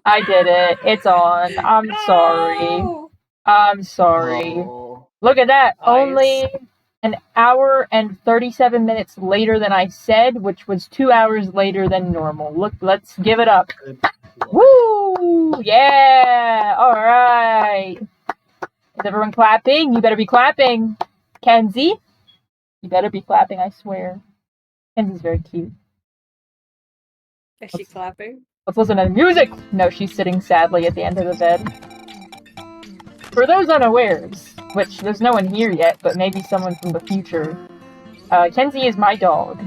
I did it. It's on. I'm sorry. No! I'm sorry. Oh, Look at that. Nice. Only an hour and 37 minutes later than I said, which was 2 hours later than normal. Look, let's give it up. good. Woo! Yeah! Alright. Is everyone clapping? You better be clapping. Kenzie? You better be clapping, I swear. Kenzie's very cute. Is she clapping? Let's listen to the music! No, she's sitting sadly at the end of the bed. For those unawares, which there's no one here yet, but maybe someone from the future, Kenzie is my dog.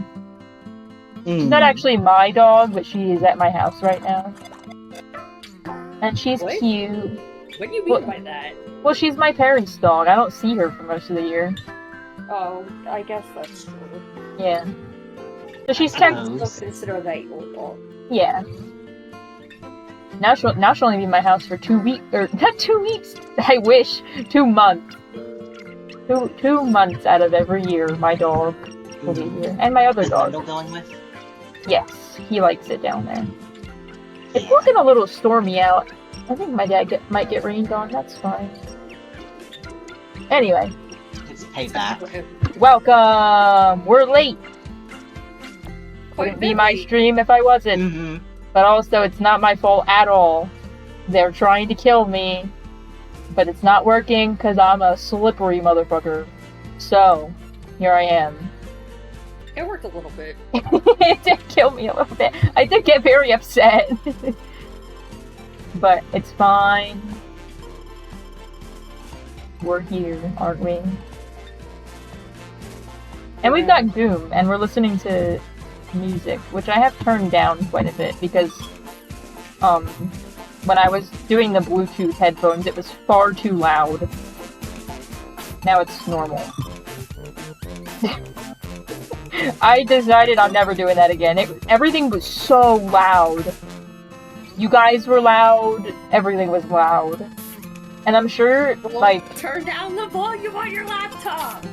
She's not actually my dog, but she is at my house right now. And she's What? cute. What do you mean by that? Well, she's my parents' dog. I don't see her for most of the year. Oh, I guess that's true. Yeah. So she's I technically... still consider that your dog. Yeah. Now she'll only be in my house for 2 weeks, or not 2 weeks. I wish 2 months. 2 months out of every year, my dog will be here, and my other dog. Going with? Yes, he likes it down there. It's looking a little stormy out. I think my dad might get rained on. That's fine. Anyway. It's payback. Welcome. We're late. Wouldn't be my late. stream if I wasn't. Mm-hmm. But also, it's not my fault at all. They're trying to kill me. But it's not working because I'm a slippery motherfucker. So, here I am. It worked a little bit. It did kill me a little bit. I did get very upset. But it's fine. We're here, aren't we? And we've got Doom, and we're listening to music, which I have turned down quite a bit because when I was doing the Bluetooth headphones, it was far too loud. Now it's normal. I decided I'm never doing that again. Everything was so loud. You guys were loud. Everything was loud. And I'm sure, like... Turn down the volume on your laptop!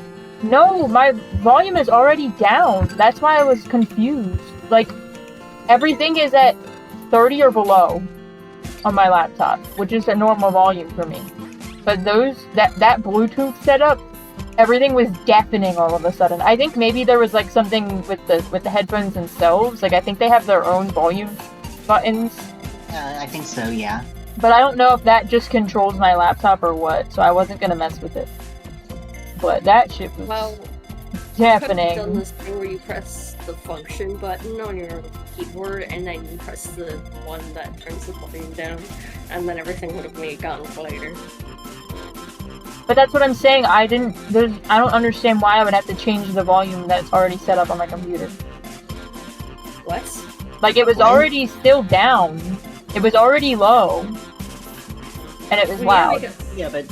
No, my volume is already down. That's why I was confused. Like, everything is at 30 or below on my laptop, which is a normal volume for me. But that Bluetooth setup, everything was deafening all of a sudden. I think maybe there was like something with the headphones themselves. Like I think they have their own volume buttons. I think so, yeah. But I don't know if that just controls my laptop or what, so I wasn't gonna mess with it. But that shit was deafening. I've done this thing where you press the function button on your keyboard and then you press the one that turns the volume down, and then everything would have gone quieter. But that's what I'm saying. I don't understand why I would have to change the volume that's already set up on my computer. What? Like it was already still down. It was already low. And it was loud. Yeah, but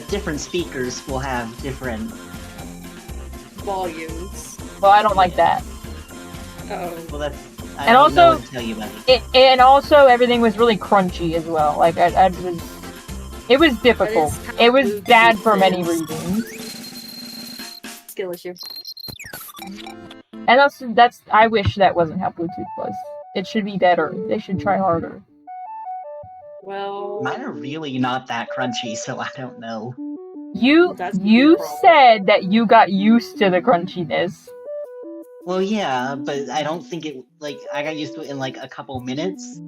different speakers will have different volumes. Well, I don't like that. Oh. Well, that's. And also, what to tell you about it. And also everything was really crunchy as well. Like it was difficult. It was bad for many reasons. Skill issue. And that's. I wish that wasn't how Bluetooth was. It should be better. They should try harder. Well, mine are really not that crunchy, so I don't know. You said that you got used to the crunchiness. Well, yeah, but I don't think it, like, I got used to it in, like, a couple minutes.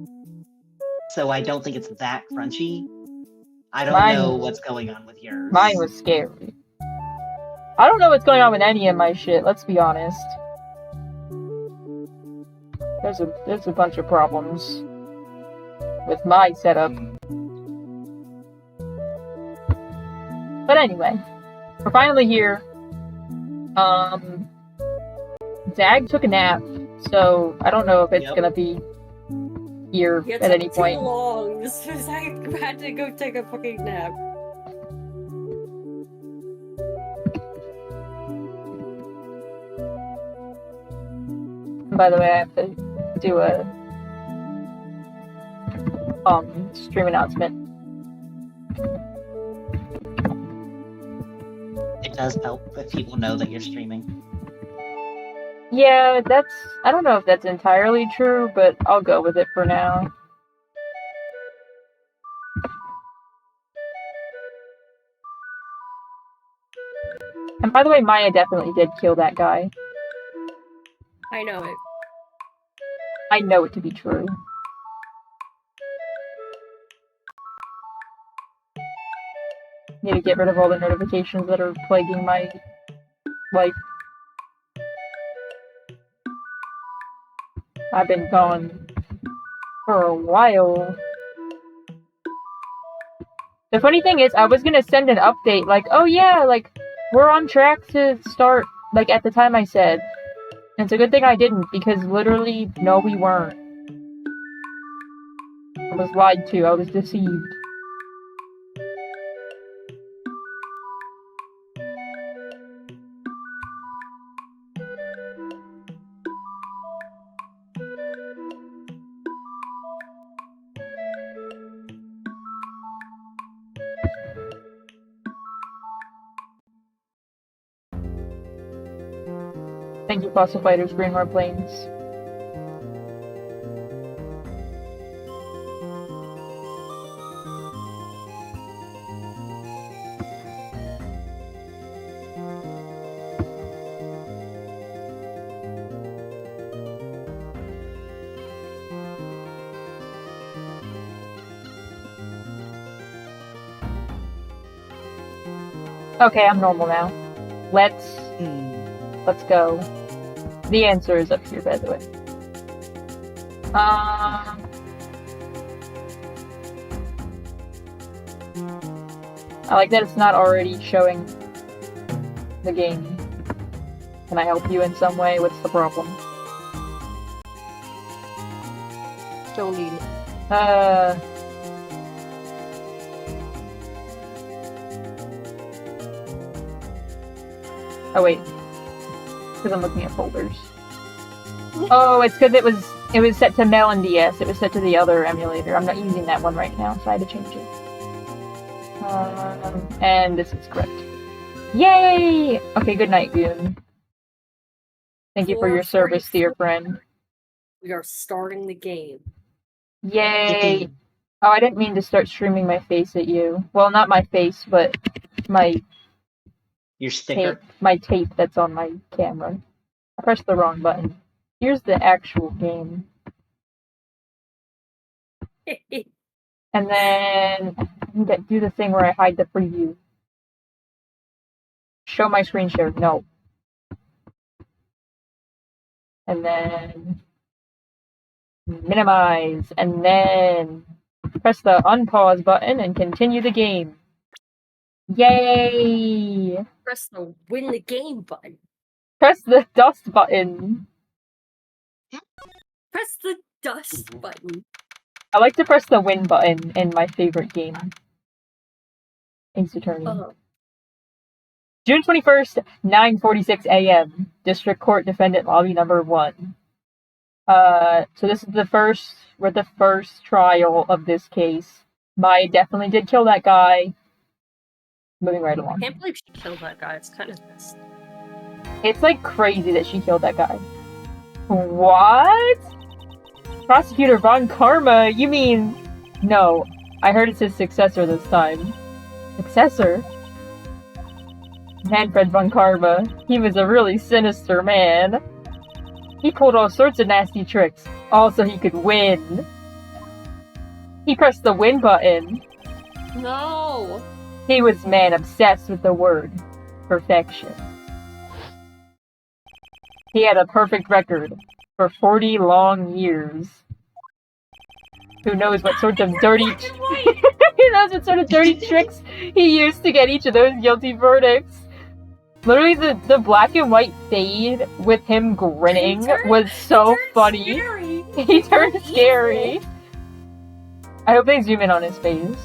So I don't think it's that crunchy. I don't know what's going on with yours. Mine was scary. I don't know what's going on with any of my shit, let's be honest. There's a bunch of problems with my setup. But anyway, we're finally here. Zag took a nap, so I don't know if it's gonna be here at any point. Too long. I had to go take a fucking nap. By the way, I have to do a stream announcement. It does help if people know that you're streaming. Yeah, I don't know if that's entirely true, but I'll go with it for now. And by the way, Maya definitely did kill that guy. I know it. I know it to be true. Need to get rid of all the notifications that are plaguing my life. I've been gone for a while. The funny thing is, I was gonna send an update, like, oh yeah, like, we're on track to start, like, at the time I said. And it's a good thing I didn't, because literally, no, we weren't. I was lied to, I was deceived. Thank you, Fossil Fighters, Greenmore Plains. Okay, I'm normal now. Let's go. The answer is up here, by the way. I like that it's not already showing the game. Can I help you in some way? What's the problem? Don't need. Oh wait. Because I'm looking at folders. Oh, it's because it was set to Mel and DS. It was set to the other emulator. I'm not using that one right now, so I had to change it. And this is correct. Yay! Okay, good night, Goon. Thank you for your service, dear friend. We are starting the game. Yay! Oh, I didn't mean to start streaming my face at you. Well, not my face, but my... Your sticker? My tape that's on my camera. I pressed the wrong button. Here's the actual game. And then do the thing where I hide the preview. Show my screen share. No. And then minimize. And then press the unpause button and continue the game. Yay! Press the win the game button. Press the dust button. Press the dust button. I like to press the win button in my favorite game. Ace Attorney. June 21st, 9:46 a.m. District Court Defendant Lobby number 1. So this is the first trial of this case. Maya definitely did kill that guy. Moving right along. I can't believe she killed that guy. It's kind of pissed. It's like crazy that she killed that guy. What? Prosecutor Von Karma? You mean... No, I heard it's his successor this time. Successor? Manfred Von Karma. He was a really sinister man. He pulled all sorts of nasty tricks, all so he could win. He pressed the win button. No! He was man obsessed with the word perfection. He had a perfect record for 40 long years. Who knows what sort of dirty... Who knows what sort of dirty tricks he used to get each of those guilty verdicts. Literally, the black and white fade with him grinning was so funny. Scary. He turned scary. I hope they zoom in on his face.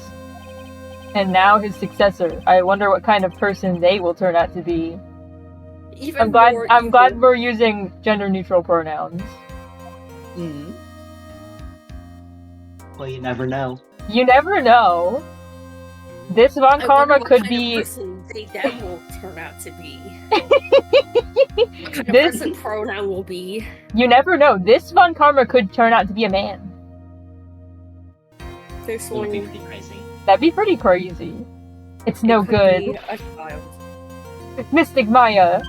And now his successor. I wonder what kind of person they will turn out to be. I'm glad we're using gender-neutral pronouns. Mm. Well, you never know. You never know. This Von Karma could be... That will turn out to be. What kind of person pronoun will be. You never know. This Von Karma could turn out to be a man. This That would one be pretty crazy. That'd be pretty crazy. It's no good. A child. Mystic Maya!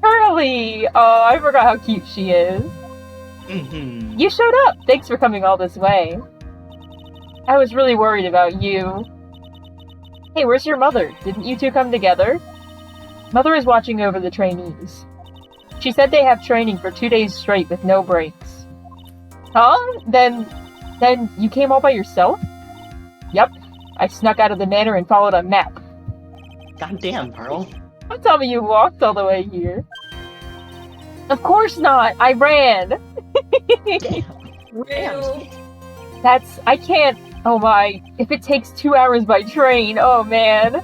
Curly! Oh, I forgot how cute she is. Mm-hmm. You showed up! Thanks for coming all this way. I was really worried about you. Hey, where's your mother? Didn't you two come together? Mother is watching over the trainees. She said they have training for 2 days straight with no breaks. Huh? Then you came all by yourself? Yep. I snuck out of the manor and followed a map. God damn, Pearl. Don't tell me you walked all the way here. Of course not! I ran! Real. I can't. Oh my. If it takes 2 hours by train, oh man.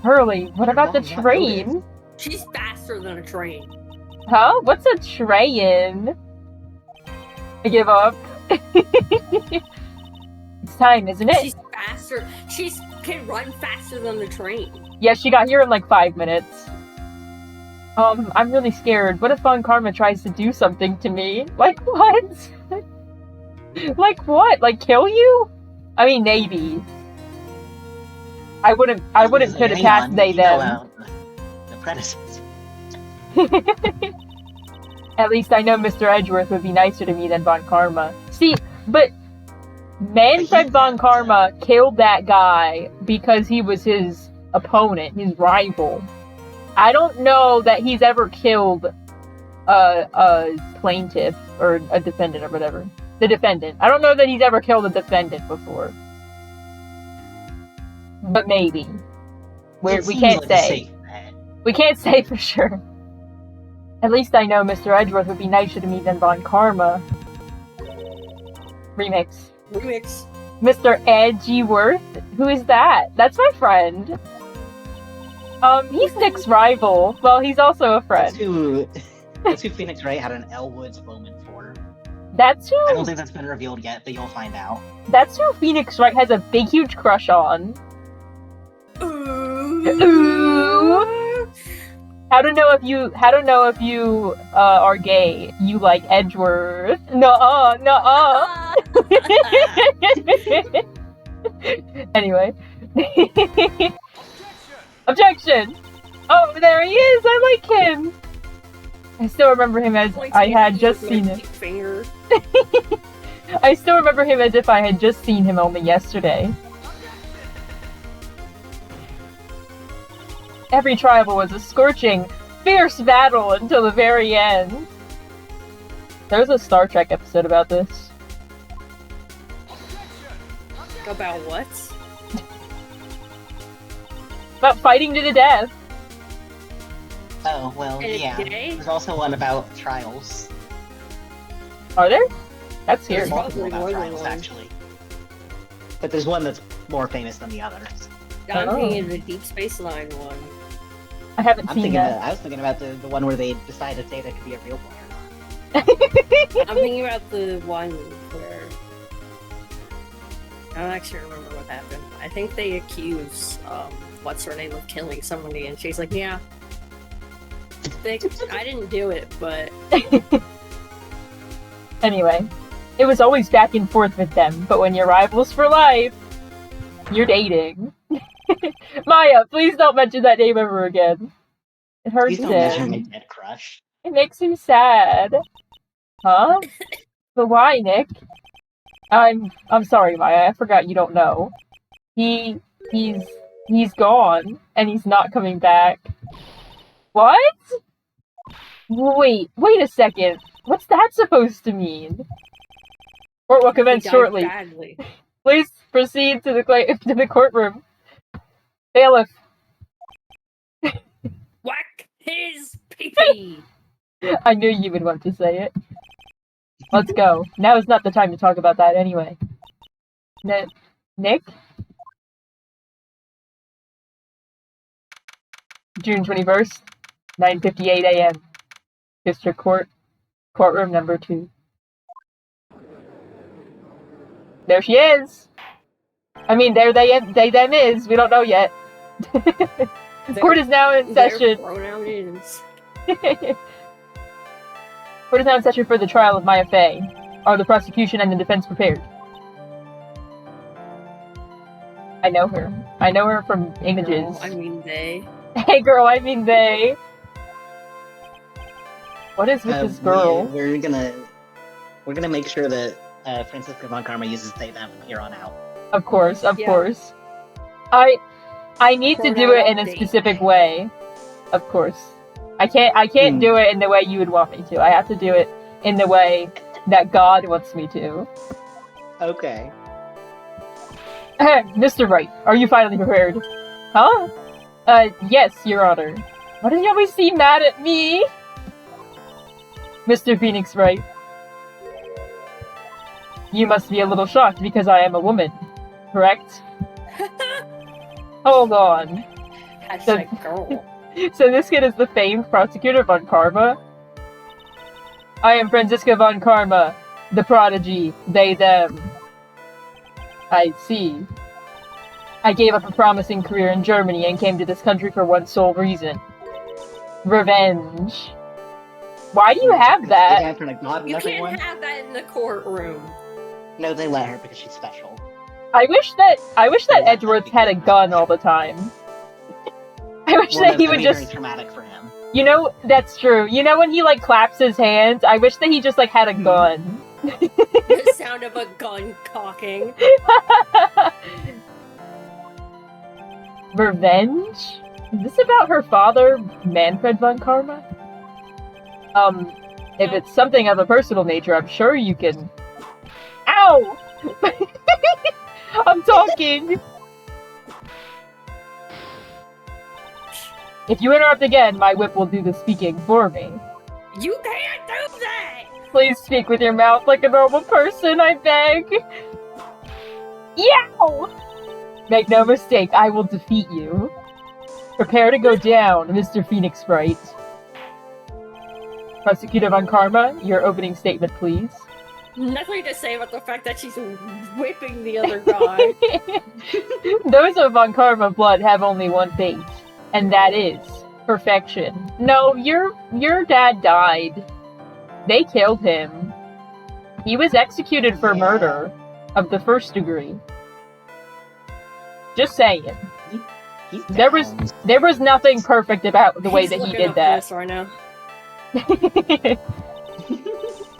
Hurley, what about the train? She's faster than a train. Huh? What's a train? I give up. It's time, isn't it? She's faster. She can run faster than the train. Yeah, she got here in like 5 minutes. I'm really scared. What if Von Karma tries to do something to me? Like what? Like what? Like kill you? I mean, maybe. I wouldn't put it past they them. The predecessor. At least I know Mr. Edgeworth would be nicer to me than Von Karma. See, but Manfred Von Karma killed that guy because he was his opponent, his rival. I don't know that he's ever killed a plaintiff or a defendant or whatever. The defendant. I don't know that he's ever killed a defendant before. But maybe. We can't say. We can't say for sure. At least I know Mr. Edgeworth would be nicer to me than Von Karma. Remix. Mr. Edgeworth? Who is that? That's my friend. He's Nick's rival. Well, he's also a friend. That's who Phoenix Wright had an Elwood's moment for. That's who... I don't think that's been revealed yet, but you'll find out. That's who Phoenix Wright has a big, huge crush on. Ooh. How to know if you are gay? You like Edgeworth? Nuh-uh. Anyway. Objection! Oh, there he is! I like him! I still remember him as I had just seen him. I still remember him as if I had just seen him only yesterday. Every tribal was a scorching, fierce battle until the very end. There's a Star Trek episode about this. About what? About fighting to the death. Oh, well, yeah. There's also one about trials. Are there? That's There's here. multiple about trials, actually. But there's one that's more famous than the others. I'm thinking of the Deep Space Nine one. I haven't seen that. I was thinking about the one where they decided to say that could be a real boy or not. I'm thinking about the one where... I don't actually remember what happened. I think they accuse, what's her name of killing somebody, and she's like, yeah. I didn't do it, but... Anyway, it was always back and forth with them, but when you're rivals for life, you're dating. Maya, please don't mention that name ever again. It hurts him. My dead crush. It makes him sad. Huh? But why, Nick? I'm sorry, Maya. I forgot you don't know. He's gone, and he's not coming back. What? Wait a second. What's that supposed to mean? Court will commence shortly. Badly. Please proceed to the courtroom. Bailiff. Whack his pee-pee! I knew you would want to say it. Let's go. Now is not the time to talk about that anyway. Nick? June 21st, 9:58 a.m. District Court, courtroom number 2. There she is! I mean, there they them is. We don't know yet. Court is now in session. Pronoun is. Court is now in session for the trial of Maya Fey. Are the prosecution and the defense prepared? I know her. I know her from images. No, I mean they. Hey girl, I mean they. What is with this girl? We're gonna make sure that Francisco von Karma uses they them from here on out. Of course, of Yeah. course. I need to do it in a Pronoun specific update. way. Of course. I can't do it in the way you would want me to. I have to do it in the way that God wants me to. Okay. Mr. Wright, are you finally prepared? Huh? Yes, Your Honor. Why does he always seem mad at me? Mr. Phoenix Wright. You must be a little shocked because I am a woman, correct? Hold on. Hashtag girl. So this kid is the famed prosecutor von Karma? I am Francisco von Karma, the prodigy, they, them. I see. I gave up a promising career in Germany and came to this country for one sole reason. Revenge. Why do you have that? You can't have that in the courtroom. No, they let her because she's special. I wish that Edgeworth had a gun all the time. I wish that he would Very just... traumatic for him. You know, that's true. You know when he, like, claps his hands? I wish that he just, like, had a gun. The sound of a gun cocking. Revenge? Is this about her father, Manfred von Karma? If it's something of a personal nature, I'm sure you can... Ow! I'm talking! If you interrupt again, my whip will do the speaking for me. You can't do that! Please speak with your mouth like a normal person, I beg! Yow! Make no mistake, I will defeat you. Prepare to go down, Mr. Phoenix Wright. Prosecutor von Karma, your opening statement, please. Nothing to say about the fact that she's whipping the other guy. Those of von Karma blood have only one fate, and that is perfection. No, your dad died. They killed him. He was executed for murder of the first degree. Just saying. There was nothing perfect about the way that he did that. Right now.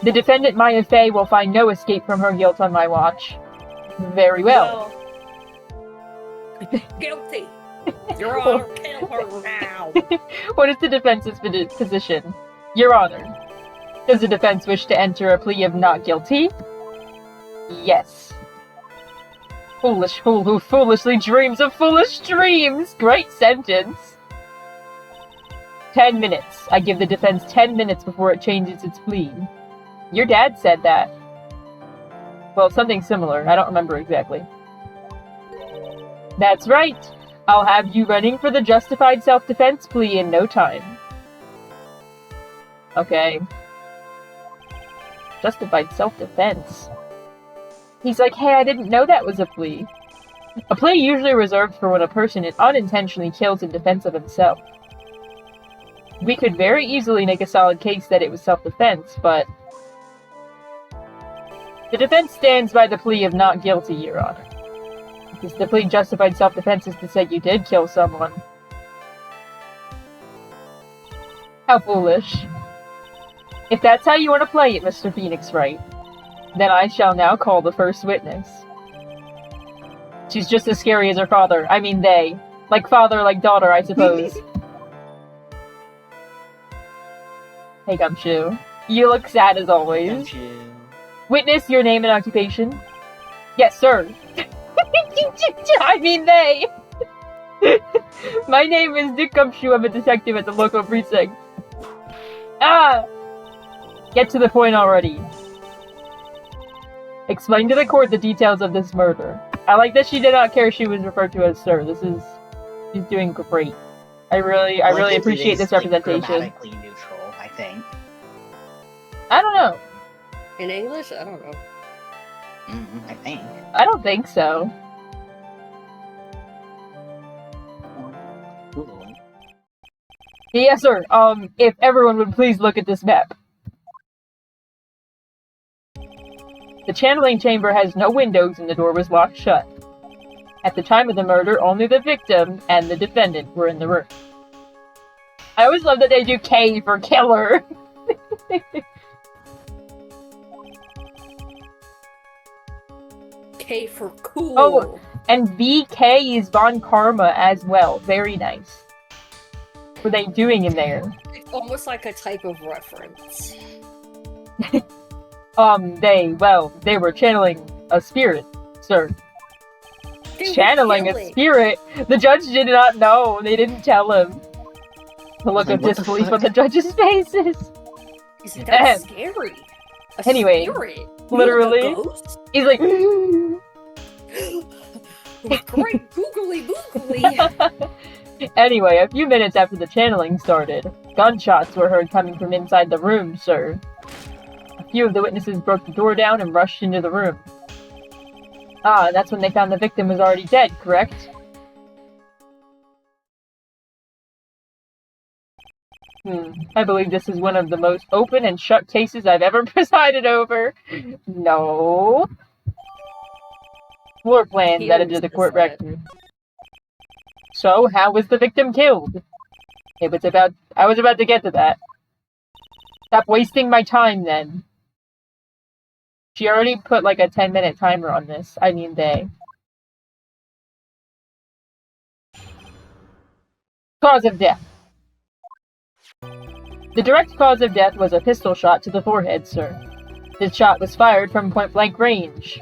The defendant Maya Fey will find no escape from her guilt on my watch. Very well. Guilty. Your Honor, kill her now. What is the defense's position? Your Honor, does the defense wish to enter a plea of not guilty? Yes. Foolish fool who foolishly dreams of foolish dreams! Great sentence! 10 minutes. I give the defense 10 minutes before it changes its plea. Your dad said that. Well, something similar. I don't remember exactly. That's right. I'll have you running for the justified self-defense plea in no time. Okay. Justified self-defense. He's like, hey, I didn't know that was a plea. A plea usually reserved for when a person unintentionally kills in defense of himself. We could very easily make a solid case that it was self-defense, but... The defense stands by the plea of not guilty, Your Honor. Because the plea justified self-defense is to say you did kill someone. How foolish. If that's how you want to play it, Mr. Phoenix Wright, then I shall now call the first witness. She's just as scary as her father. I mean, they. Like father, like daughter, I suppose. Hey, Gumshoe. You look sad as always. Gumshoe. Witness, your name and occupation? Yes, sir. I mean, they. My name is Dick Gumshoe. I'm a detective at the local precinct. Ah! Get to the point already. Explain to the court the details of this murder. I like that she did not care she was referred to as sir. She's doing great. I really appreciate this representation. Grammatically neutral, I think. I don't know. In English? I don't know. I think. I don't think so. Googling. Yes, sir. If everyone would please look at this map. The channeling chamber has no windows and the door was locked shut. At the time of the murder, only the victim and the defendant were in the room. I always love that they do K for killer. K for cool. Oh, and VK is Von Karma as well. Very nice. What are they doing in there? It's almost like a type of reference. They were channeling a spirit, sir. Channeling a spirit? The judge did not know. They didn't tell him. The look of disbelief on the judge's faces. Isn't that scary? Anyway, spirit? Literally. He's like, great googly boogly. Anyway, a few minutes after the channeling started, gunshots were heard coming from inside the room, sir. A few of the witnesses broke the door down and rushed into the room. Ah, that's when they found the victim was already dead, correct? I believe this is one of the most open and shut cases I've ever presided over. No. Floor plans added to the court record. So, how was the victim killed? I was about to get to that. Stop wasting my time, then. She already put like a 10-minute timer on this. I mean, day. Cause of death. The direct cause of death was a pistol shot to the forehead, sir. This shot was fired from point-blank range.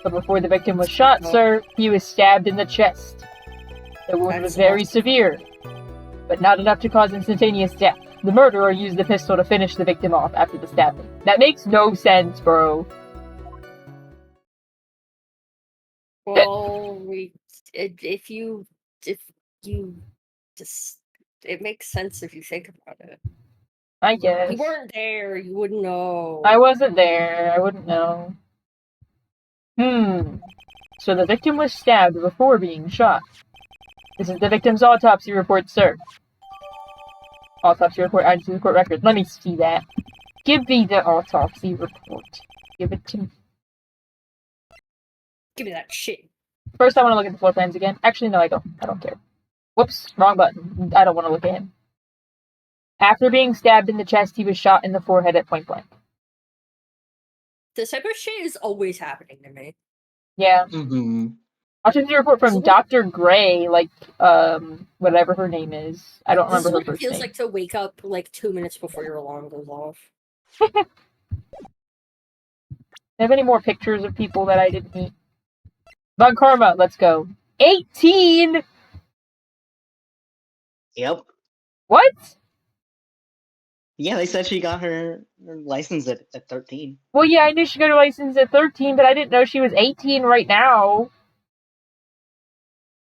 But before the victim was shot, sir, he was stabbed in the chest. The wound was very severe, but not enough to cause instantaneous death. The murderer used the pistol to finish the victim off after the stabbing. That makes no sense, bro. Well, it makes sense if you think about it. I guess. You weren't there, you wouldn't know. I wasn't there, I wouldn't know. So the victim was stabbed before being shot. This is the victim's autopsy report, sir. Autopsy report added to the court record. Let me see that. Give me the autopsy report. Give it to me. Give me that shit. First, I want to look at the floor plans again. Actually, no, I don't. I don't care. Whoops, wrong button. I don't want to look at him. After being stabbed in the chest, he was shot in the forehead at point blank. This type of shit is always happening to me. Yeah. Mm-hmm. Autopsy report from Dr. Gray, like, whatever her name is. I don't remember her first name. It feels like to wake up, like, 2 minutes before your alarm goes off. Have any more pictures of people that I didn't meet? Von Karma, let's go. 18! Yep. What? Yeah, they said she got her license at 13. Well, yeah, I knew she got her license at 13, but I didn't know she was 18 right now.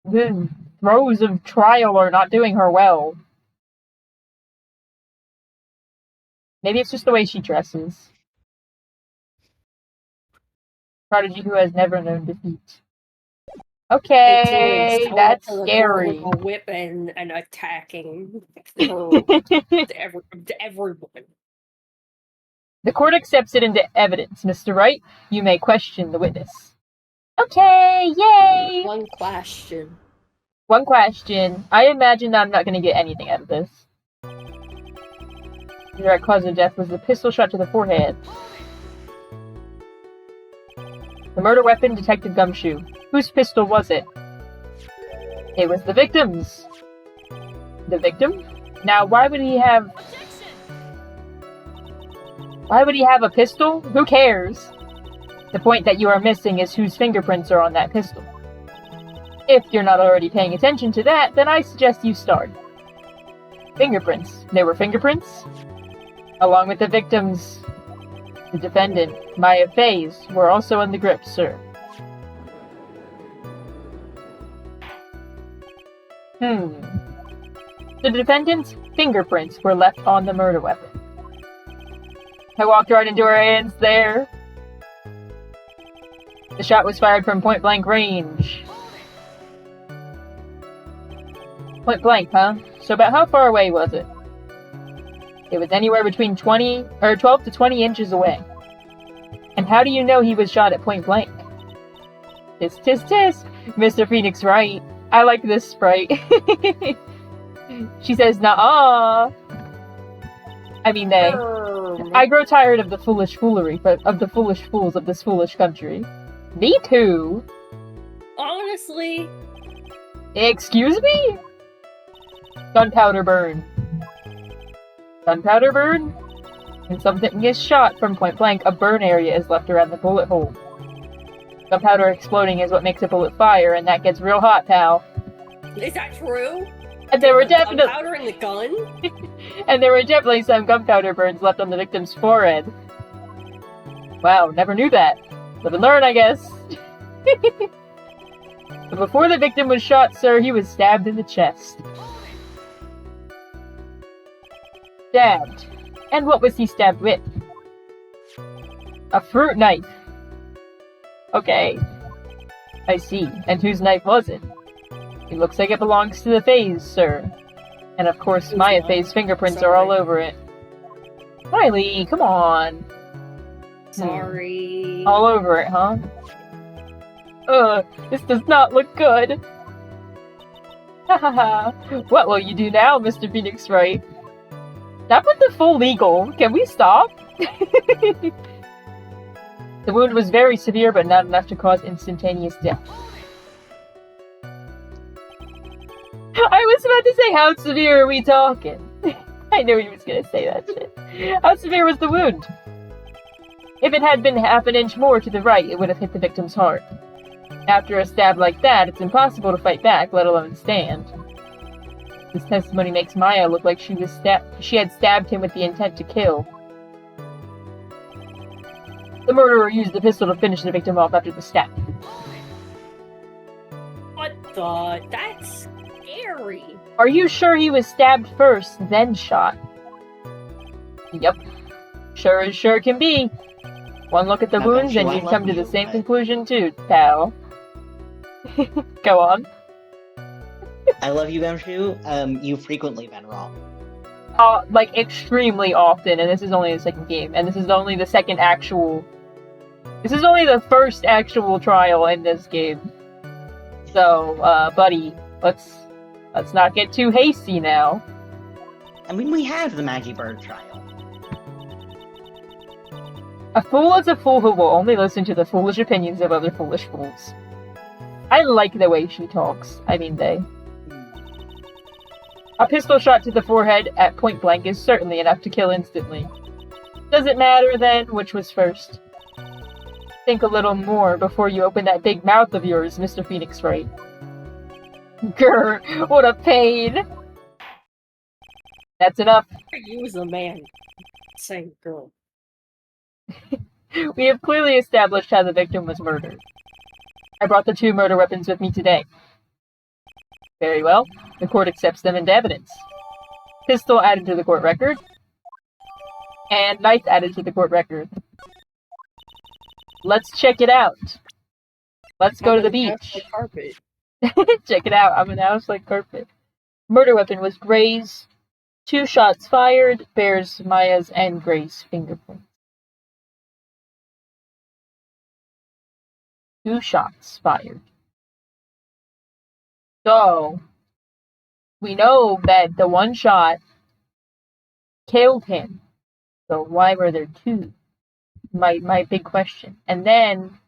The throes of trial are not doing her well. Maybe it's just the way she dresses. Prodigy who has never known defeat. Okay, that's scary. With a whip and attacking everyone. The court accepts it into evidence. Mr. Wright, you may question the witness. Okay, yay! One question. One question. I imagine I'm not going to get anything out of this. The direct cause of death was the pistol shot to the forehead. The murder weapon, Detective Gumshoe. Whose pistol was it? It was the victim's. The victim? Now, why would he have... Why would he have a pistol? Who cares? The point that you are missing is whose fingerprints are on that pistol. If you're not already paying attention to that, then I suggest you start. Fingerprints. There were fingerprints? Along with the victims, the defendant, Maya Faye's, were also on the grip, sir. The defendant's fingerprints were left on the murder weapon. I walked right into her hands there. The shot was fired from point-blank range. Point blank, huh? So about how far away was it? It was anywhere between 12 to 20 inches away. And how do you know he was shot at point blank? Tisk tisk tisk! Mr. Phoenix Wright. I like this sprite. She says, "Nuh-uh." I mean, they. I grow tired of the foolish foolery, of the foolish fools of this foolish country. Me too. Honestly. Excuse me? Gunpowder burn. Gunpowder burn? When something is shot from point blank, a burn area is left around the bullet hole. Gunpowder exploding is what makes a bullet fire, and that gets real hot, pal. Is that true? And there were definitely gunpowder in the gun? and there were definitely some gunpowder burns left on the victim's forehead. Wow, never knew that. Live and learn, I guess. But before the victim was shot, sir, he was stabbed in the chest. Stabbed. And what was he stabbed with? A fruit knife. Okay. I see. And whose knife was it? It looks like it belongs to the Fae's, sir. And of course, Maya Fae's fingerprints are all over it. Riley, come on. Sorry. All over it, huh? This does not look good. Hahaha. What will you do now, Mr. Phoenix Wright? That was the full legal. Can we stop? The wound was very severe, but not enough to cause instantaneous death. I was about to say, how severe are we talking? I knew he was gonna say that shit. How severe was the wound? If it had been half an inch more to the right, it would have hit the victim's heart. After a stab like that, it's impossible to fight back, let alone stand. This testimony makes Maya look like she had stabbed him with the intent to kill. The murderer used the pistol to finish the victim off after the stab. What the? That's scary. Are you sure he was stabbed first, then shot? Yep. Sure as sure can be. One look at the wounds and you'd come to the same conclusion too, pal. Go on. I love you, Bamshu. You've frequently been wrong. Like, extremely often, and this is only the second game, and this is only the second actual... This is only the first actual trial in this game. So, buddy, let's not get too hasty now. I mean, we had the Maggie Bird trial. A fool is a fool who will only listen to the foolish opinions of other foolish fools. I like the way she talks. I mean, they. A pistol shot to the forehead at point blank is certainly enough to kill instantly. Does it matter, then, which was first? Think a little more before you open that big mouth of yours, Mr. Phoenix Wright. Grr, what a pain! That's enough. You was a man. Same girl. We have clearly established how the victim was murdered. I brought the 2 murder weapons with me today. Very well. The court accepts them into evidence. Pistol added to the court record. And knife added to the court record. Let's check it out. Let's go to the beach. Carpet. Check it out. I'm an house like carpet. Murder weapon was Gray's. 2 shots fired. Bears Maya's and Gray's fingerprints. 2 shots fired. So, we know that the 1 shot killed him. So why were there 2? My big question. And then,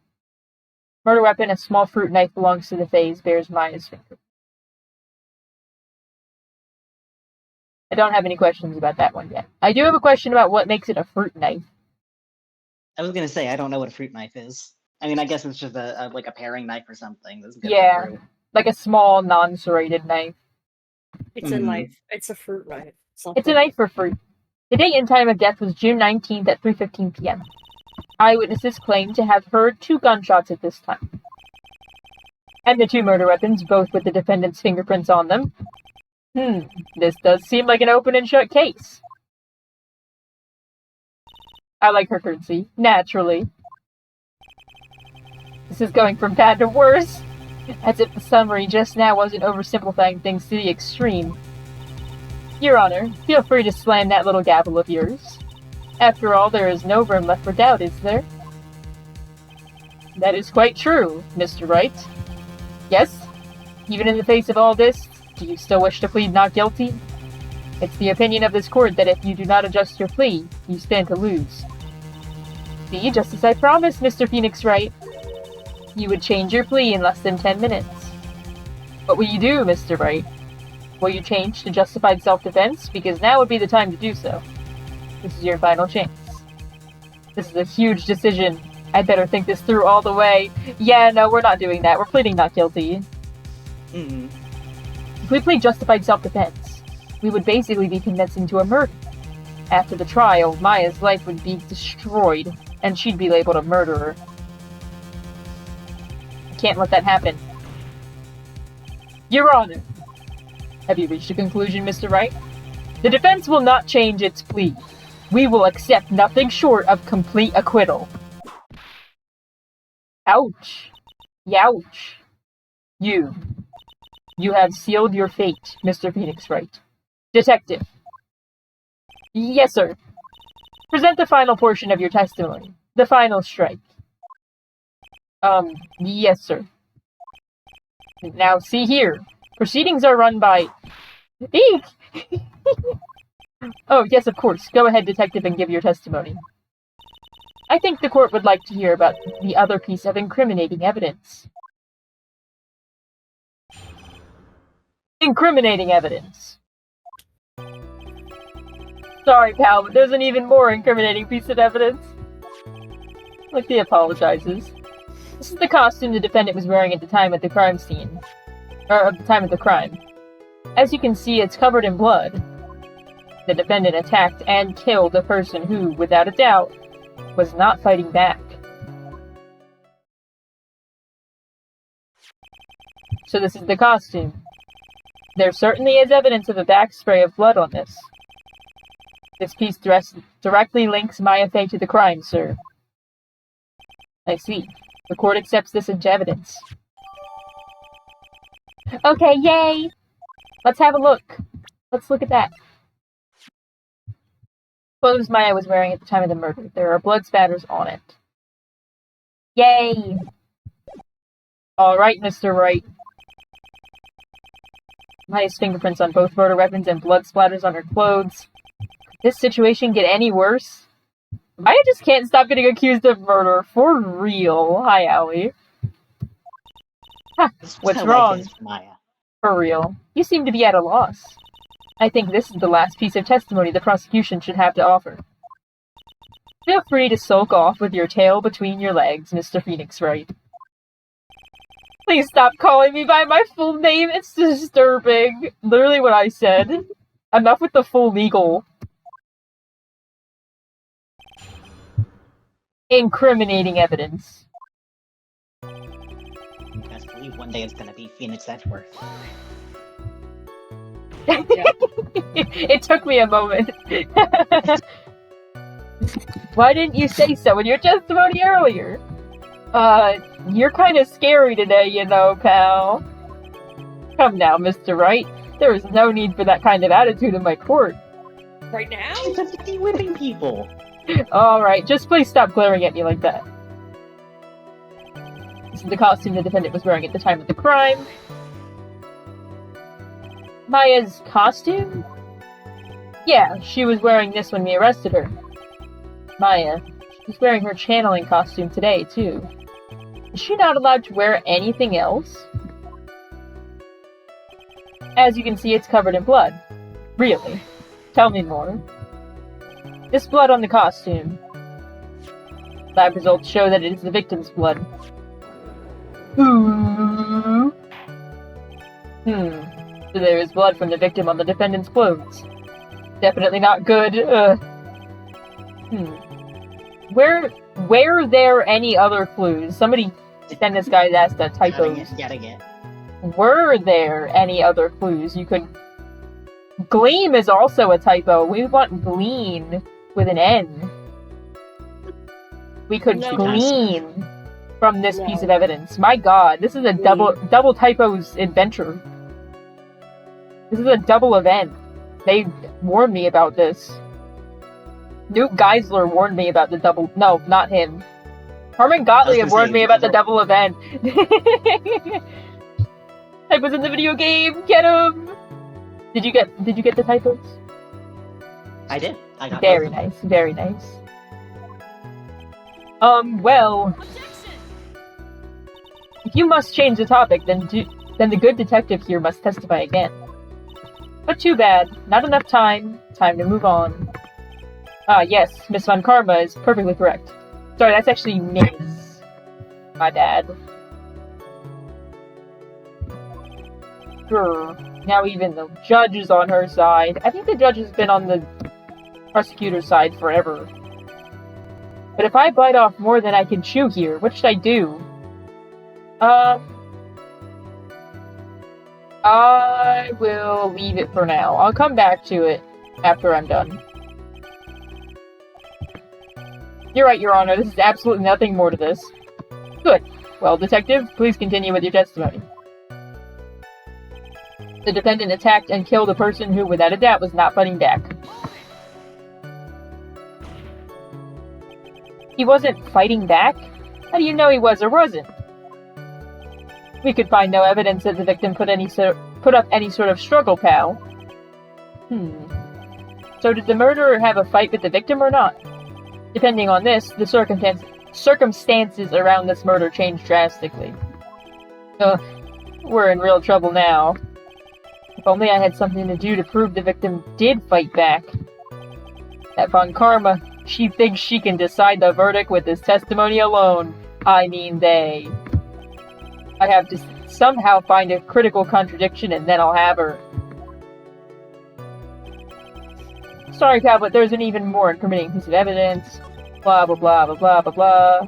murder weapon, a small fruit knife belongs to the Fae's, bears Maya's finger. I don't have any questions about that one yet. I do have a question about what makes it a fruit knife. I was gonna say, I don't know what a fruit knife is. I mean, I guess it's just like a paring knife or something. That's good. Yeah, like a small, non-serrated knife. It's a knife. It's a fruit knife. It's a knife for fruit. The date and time of death was June 19th at 3:15 p.m. Eyewitnesses claim to have heard 2 gunshots at this time. And the 2 murder weapons, both with the defendant's fingerprints on them. This does seem like an open and shut case. I like her courtesy, naturally. This is going from bad to worse, as if the summary just now wasn't oversimplifying things to the extreme. Your Honor, feel free to slam that little gavel of yours. After all, there is no room left for doubt, is there? That is quite true, Mr. Wright. Yes, even in the face of all this, Do you still wish to plead not guilty? It's the opinion of this court that if you do not adjust your plea, you stand to lose. See, just as I promised, Mr. Phoenix Wright. You would change your plea in less than 10 minutes. What will you do, Mr. Wright? Will you change to justified self-defense? Because now would be the time to do so. This is your final chance. This is a huge decision. I'd better think this through all the way. Yeah, no, we're not doing that. We're pleading not guilty. Mm-hmm. If we plead justified self-defense, we would basically be confessing to a murder. After the trial, Maya's life would be destroyed, and she'd be labeled a murderer. I can't let that happen. Your Honor! Have you reached a conclusion, Mr. Wright? The defense will not change its plea. We will accept nothing short of complete acquittal. Ouch. Youch. You have sealed your fate, Mr. Phoenix Wright. Detective. Yes, sir. Present the final portion of your testimony. The final strike. Yes, sir. Now, see here. Proceedings are run by... Eek! Oh, yes, of course. Go ahead, detective, and give your testimony. I think the court would like to hear about the other piece of incriminating evidence. Incriminating evidence. Sorry, pal, but there's an even more incriminating piece of evidence. Look, he apologizes. This is the costume the defendant was wearing at the time of the crime scene. Or, at the time of the crime. As you can see, it's covered in blood. The defendant attacked and killed a person who, without a doubt, was not fighting back. So this is the costume. There certainly is evidence of a backspray of blood on this. This piece directly links Maya Fey to the crime, sir. I see. The court accepts this into evidence. Okay, yay! Let's have a look. Let's look at that. Clothes Maya was wearing at the time of the murder. There are blood spatters on it. Yay! Alright, Mr. Wright. Maya's fingerprints on both murder weapons and blood splatters on her clothes. Could this situation get any worse? Maya just can't stop getting accused of murder. For real. Hi, Allie. Huh, what's wrong? Maya. For real. You seem to be at a loss. I think this is the last piece of testimony the prosecution should have to offer. Feel free to sulk off with your tail between your legs, Mr. Phoenix Wright. Please stop calling me by my full name, it's disturbing. Literally what I said. Enough with the full legal. Incriminating evidence. Best believe one day it's gonna be Phoenix Edgeworth. It took me a moment. Why didn't you say so in your testimony earlier? You're kind of scary today, you know, pal. Come now, Mr. Wright. There is no need for that kind of attitude in my court. Right now? She's just whipping people. Alright, just please stop glaring at me like that. This is the costume the defendant was wearing at the time of the crime. Maya's costume? Yeah, she was wearing this when we arrested her. Maya, she's wearing her channeling costume today, too. Is she not allowed to wear anything else? As you can see, it's covered in blood. Really? Tell me more. This blood on the costume. Lab results show that it is the victim's blood. Ooh. So there is blood from the victim on the defendant's clothes. Definitely not good. Were there any other clues? Somebody send this guy's ass that typos. Getting it. Were there any other clues you could... Gleam is also a typo. We want glean with an N. We could glean from this piece of evidence. My god, this is a double typos adventure. This is a double event. They warned me about this. Newt Geisler warned me about the double... No, not him. Herman Gottlieb warned me about the double event. Typos in the video game. Get him. Did you get the typos? I did. I got Very both of them. nice. Very nice. Well, if you must change the topic, then the good detective here must testify again. But too bad. Not enough time. Time to move on. Ah, yes, Miss Von Karma is perfectly correct. Sorry, that's actually Ms. My bad. Grr. Now even the judge is on her side. I think the judge has been on the prosecutor's side forever. But if I bite off more than I can chew here, what should I do? I will leave it for now. I'll come back to it after I'm done. You're right, Your Honor. This is absolutely nothing more to this. Good. Well, Detective, please continue with your testimony. The defendant attacked and killed a person who, without a doubt, was not fighting back. He wasn't fighting back? How do you know he was or wasn't? We could find no evidence that the victim put up any sort of struggle, pal. So did the murderer have a fight with the victim or not? Depending on this, the circumstances around this murder changed drastically. We're in real trouble now. If only I had something to do to prove the victim did fight back. That Von Karma, she thinks she can decide the verdict with this testimony alone. I mean they. I have to somehow find a critical contradiction and then I'll have her. Sorry, pal, but there's an even more incriminating piece of evidence. Blah, blah, blah, blah, blah, blah, blah.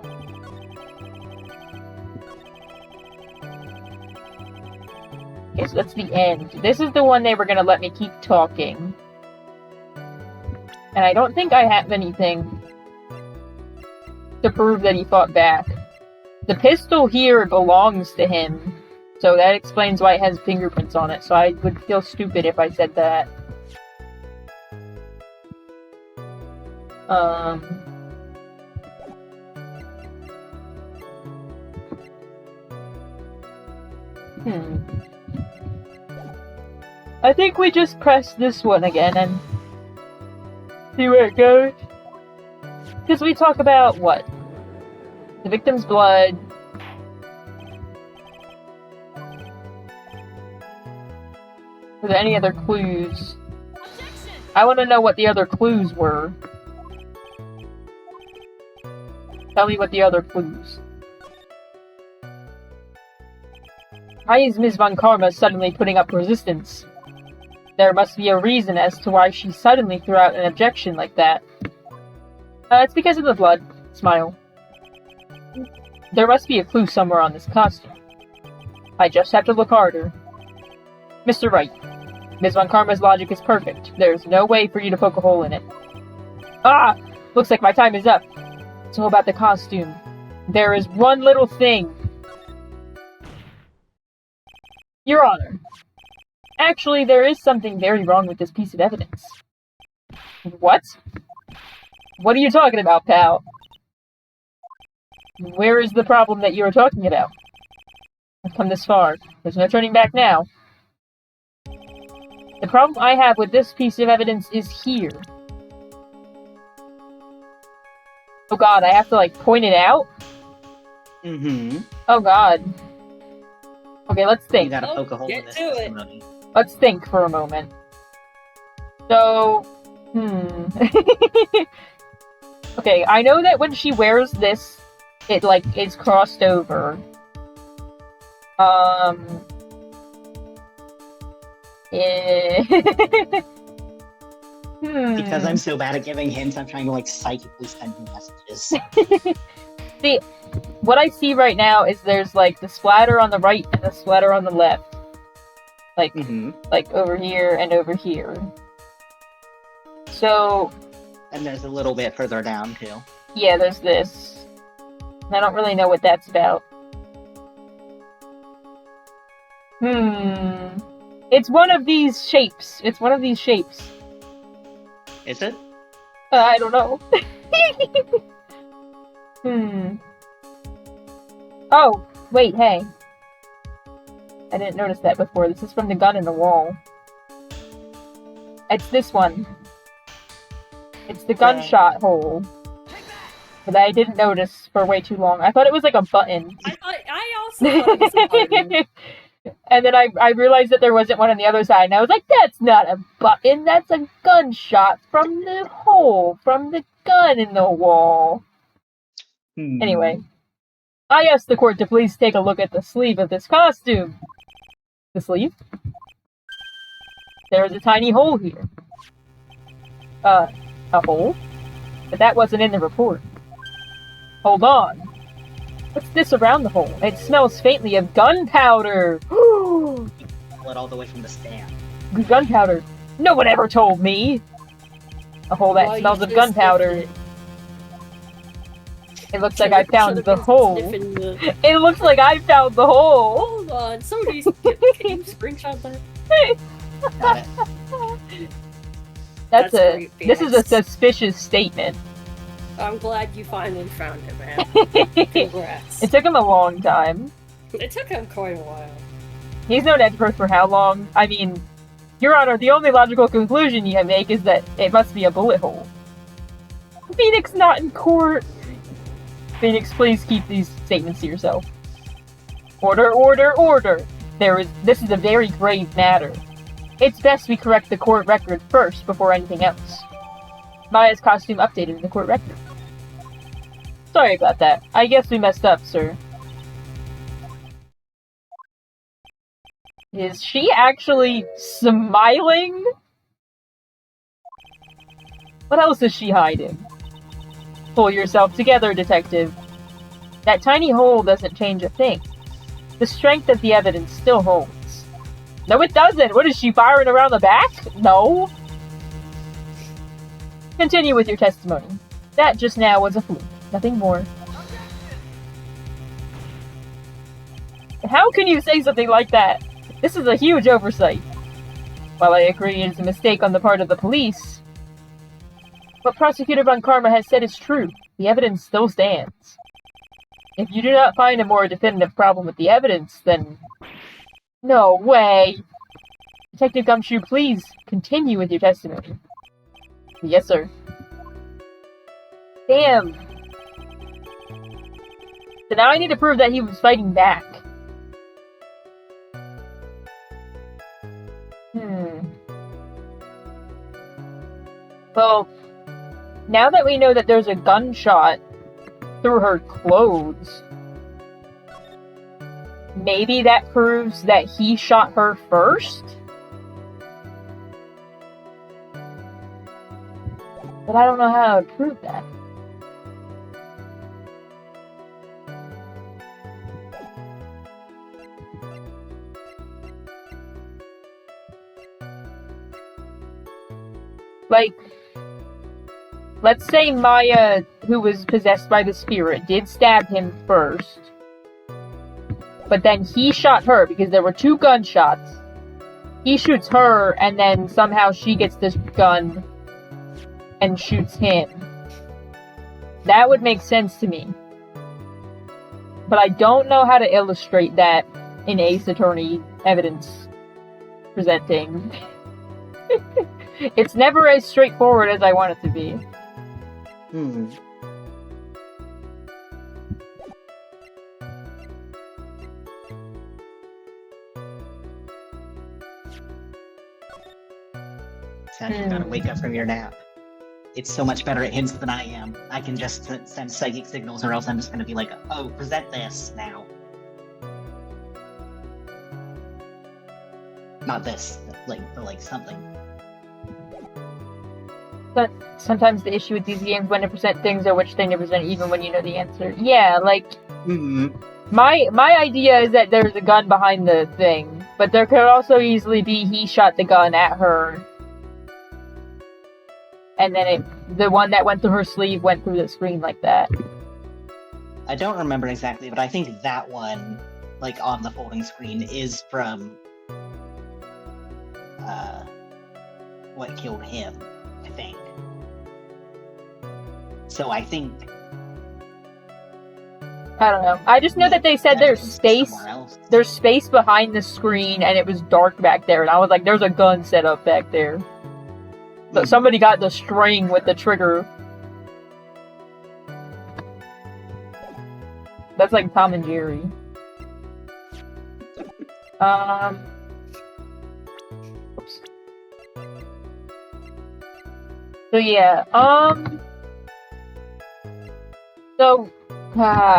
Okay, so that's the end. This is the one they were gonna let me keep talking. And I don't think I have anything to prove that he fought back. The pistol here belongs to him, so that explains why it has fingerprints on it, so I would feel stupid if I said that. I think we just press this one again and see where it goes. Because we talk about what? The victim's blood. Were there any other clues? I want to know what the other clues were. Tell me what the other clues. Why is Ms. Von Karma suddenly putting up resistance? There must be a reason as to why she suddenly threw out an objection like that. It's because of the blood. Smile. There must be a clue somewhere on this costume. I just have to look harder. Mr. Wright, Ms. Von Karma's logic is perfect. There's no way for you to poke a hole in it. Ah! Looks like my time is up. So about the costume. There is one little thing. Your Honor. Actually, there is something very wrong with this piece of evidence. What? What are you talking about, pal? Where is the problem that you are talking about? I've come this far. There's no turning back now. The problem I have with this piece of evidence is here. Oh god, I have to, like, point it out? Mm-hmm. Oh god. Okay, let's think. You gotta poke a hole in Get this to it. testimony. Let's think for a moment. So, Okay, I know that when she wears this, it, like, is crossed over. Because I'm so bad at giving hints, I'm trying to, like, psychically send you messages. See, what I see right now is there's, like, the splatter on the right and the splatter on the left. Like, like, over here and over here. So... And there's a little bit further down, too. Yeah, there's this. I don't really know what that's about. It's one of these shapes. It's one of these shapes. Is it? I don't know. Oh, wait, hey. I didn't notice that before. This is from the gun in the wall. It's this one. It's the gunshot hole. But I didn't notice for way too long. I thought it was like a button. I also thought it was a button. And then I realized that there wasn't one on the other side, and I was like, that's not a button, that's a gunshot from the hole, from the gun in the wall. Anyway, I asked the court to please take a look at the sleeve of this costume. The sleeve? There's a tiny hole here. A hole? But that wasn't in the report. Hold on. What's this around the hole? It smells faintly of gunpowder! Blood all the way from the stand. Gunpowder? No one ever told me! A hole that smells of gunpowder. It looks like I found the hole. It looks like I found the hole! Hold on, somebody's... Can you screenshot that? Got it. That's great, this is a Phoenix. suspicious statement. I'm glad you finally found it, man. Congrats. It took him a long time. It took him quite a while. He's known Edward for how long? I mean, Your Honor, the only logical conclusion you can make is that it must be a bullet hole. Phoenix, not in court! Phoenix, please keep these statements to yourself. Order, order, order! This is a very grave matter. It's best we correct the court record first before anything else. Maya's costume updated in the court record. Sorry about that. I guess we messed up, sir. Is she actually smiling? What else is she hiding? Pull yourself together, detective. That tiny hole doesn't change a thing. The strength of the evidence still holds. No, it doesn't! What is she, firing around the back? No! Continue with your testimony. That just now was a fluke. Nothing more. How can you say something like that? This is a huge oversight. While I agree it is a mistake on the part of the police, what Prosecutor Von Karma has said is true. The evidence still stands. If you do not find a more definitive problem with the evidence, then... No way! Detective Gumshoe, please continue with your testimony. Yes, sir. Damn. So now I need to prove that he was fighting back. Well, now that we know that there's a gunshot through her clothes, maybe that proves that he shot her first? But I don't know how to prove that. Like, let's say Maya, who was possessed by the spirit, did stab him first. But then he shot her because there were two gunshots. He shoots her, and then somehow she gets this gun and shoots him. That would make sense to me. But I don't know how to illustrate that in Ace Attorney evidence presenting. It's never as straightforward as I want it to be. Sounds you gotta wake up from your nap. It's so much better at hints than I am. I can just send psychic signals, or else I'm just gonna be like, oh, present this now. Not this, like something. But sometimes the issue with these games when to present things are which thing to present even when you know the answer. Yeah, like... My idea is that there's a gun behind the thing, but there could also easily be he shot the gun at her. And then the one that went through her sleeve went through the screen like that. I don't remember exactly, but I think that one, like on the folding screen, is from what killed him, I think. So I think... I don't know. I just know that they said there's space. Somewhere else. else. There's space behind the screen, and it was dark back there, and I was like, there's a gun set up back there. So somebody got the string with the trigger. That's like Tom and Jerry. Oops. So yeah, so, am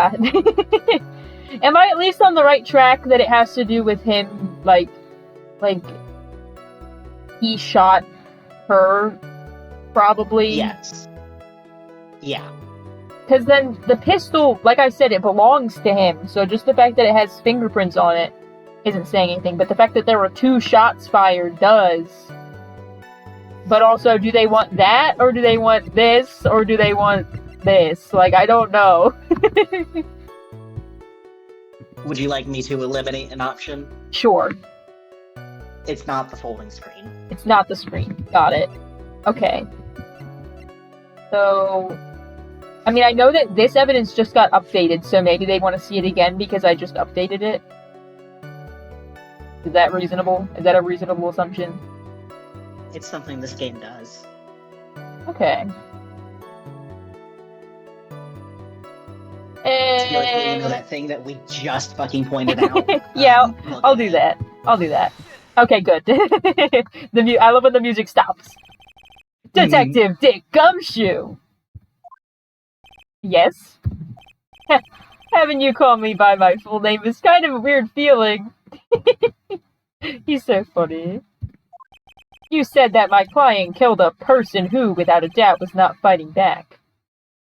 I at least on the right track that it has to do with him, like, he shot her, probably? Yes. Yeah. Because then the pistol, like I said, it belongs to him, so just the fact that it has fingerprints on it isn't saying anything, but the fact that there were 2 shots fired does. But also, do they want that, or do they want this, or do they want this? Like, I don't know. Would you like me to eliminate an option? Sure. It's not the folding screen. It's not the screen. Got it. Okay. So, I mean, I know that this evidence just got updated, so maybe they want to see it again because I just updated it. Is that reasonable? Is that a reasonable assumption? It's something this game does. Okay. I feel like you know that thing that we just fucking pointed out. Yeah, Look I'll at do it. that. I'll do that. Okay, good. I love when the music stops. Detective Dick Gumshoe! Yes? Having you call me by my full name is kind of a weird feeling. He's so funny. You said that my client killed a person who, without a doubt, was not fighting back.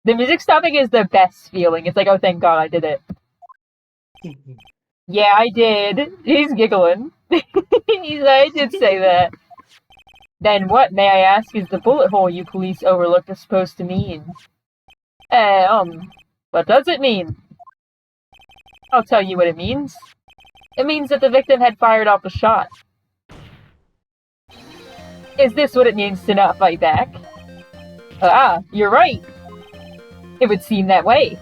The music stopping is the best feeling. It's like, oh, thank God I did it. Yeah, I did. He's giggling. I did say that. Then what, may I ask, is the bullet hole you police overlooked supposed to mean? What does it mean? I'll tell you what it means. It means that the victim had fired off a shot. Is this what it means to not fight back? You're right. It would seem that way.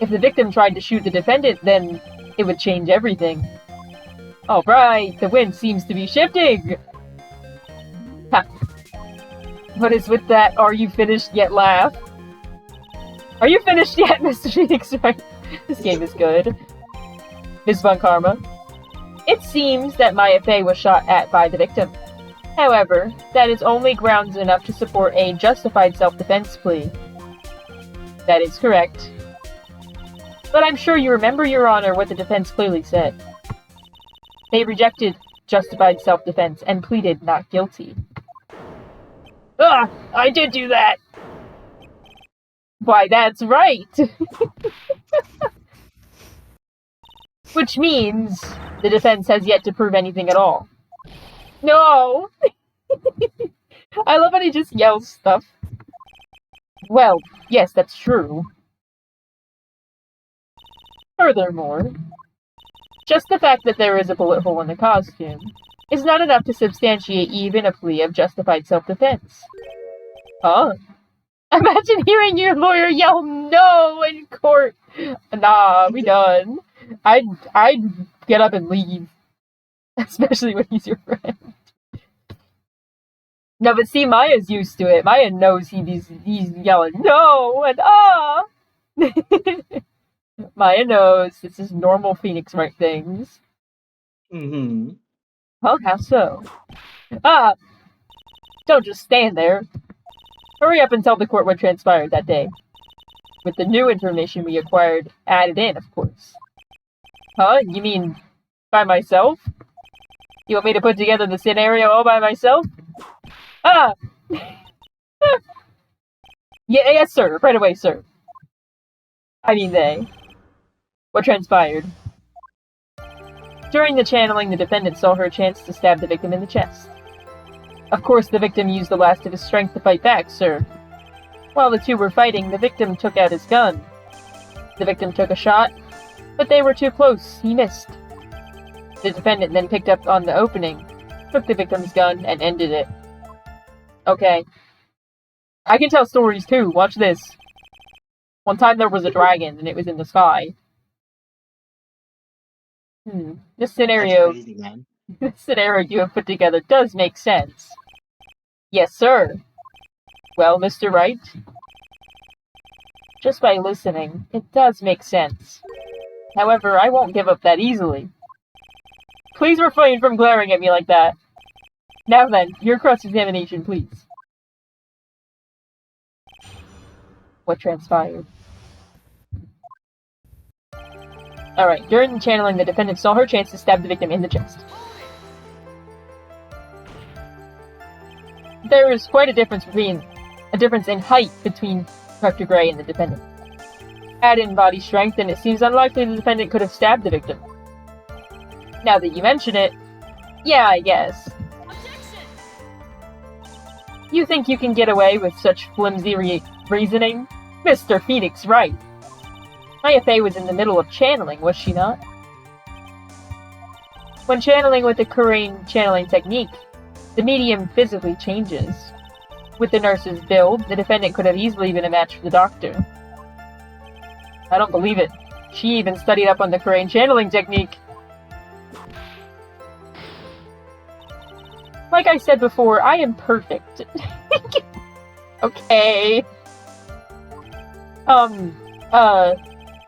If the victim tried to shoot the defendant, then it would change everything. Alright, the wind seems to be shifting! Ha. What is with that "are you finished yet" laugh? Are you finished yet, Mr. Phoenix? Right? This game is good. Ms. Von Karma. It seems that Maya Fey was shot at by the victim. However, that is only grounds enough to support a justified self-defense plea. That is correct. But I'm sure you remember, Your Honor, what the defense clearly said. They rejected justified self-defense and pleaded not guilty. I did do that! Why, that's right! Which means the defense has yet to prove anything at all. No! I love when he just yells stuff. Well, yes, that's true. Furthermore, just the fact that there is a bullet hole in the costume is not enough to substantiate even a plea of justified self-defense. Huh? Imagine hearing your lawyer yell "no" in court. Nah, we done. I'd get up and leave. Especially when he's your friend. No, but see, Maya's used to it. Maya knows he's yelling "no" and "ah." Maya knows. It's just normal Phoenix Wright things. Mm-hmm. Well, how so? Don't just stand there. Hurry up and tell the court what transpired that day. With the new information we acquired added in, of course. Huh? You mean by myself? You want me to put together the scenario all by myself? Yes, sir. Right away, sir. I mean, they. What transpired? During the channeling, the defendant saw her chance to stab the victim in the chest. Of course, the victim used the last of his strength to fight back, sir. While the two were fighting, the victim took out his gun. The victim took a shot, but they were too close. He missed. The defendant then picked up on the opening, took the victim's gun, and ended it. Okay. I can tell stories too. Watch this. One time there was a dragon, and it was in the sky. This That's scenario, crazy, man. this scenario you have put together does make sense. Yes, sir. Well, Mr. Wright, just by listening, it does make sense. However, I won't give up that easily. Please refrain from glaring at me like that. Now then, your cross-examination, please. What transpired? Alright, during the channeling, the defendant saw her chance to stab the victim in the chest. There is quite a difference in height between Dr. Gray and the defendant. Add in body strength, and it seems unlikely the defendant could have stabbed the victim. Now that you mention it, yeah, I guess. You think you can get away with such flimsy reasoning? Mr. Phoenix Wright. IFA was in the middle of channeling, was she not? When channeling with the Kurain channeling technique, the medium physically changes. With the nurse's build, the defendant could have easily been a match for the doctor. I don't believe it. She even studied up on the Kurain channeling technique. Like I said before, I am perfect. Okay.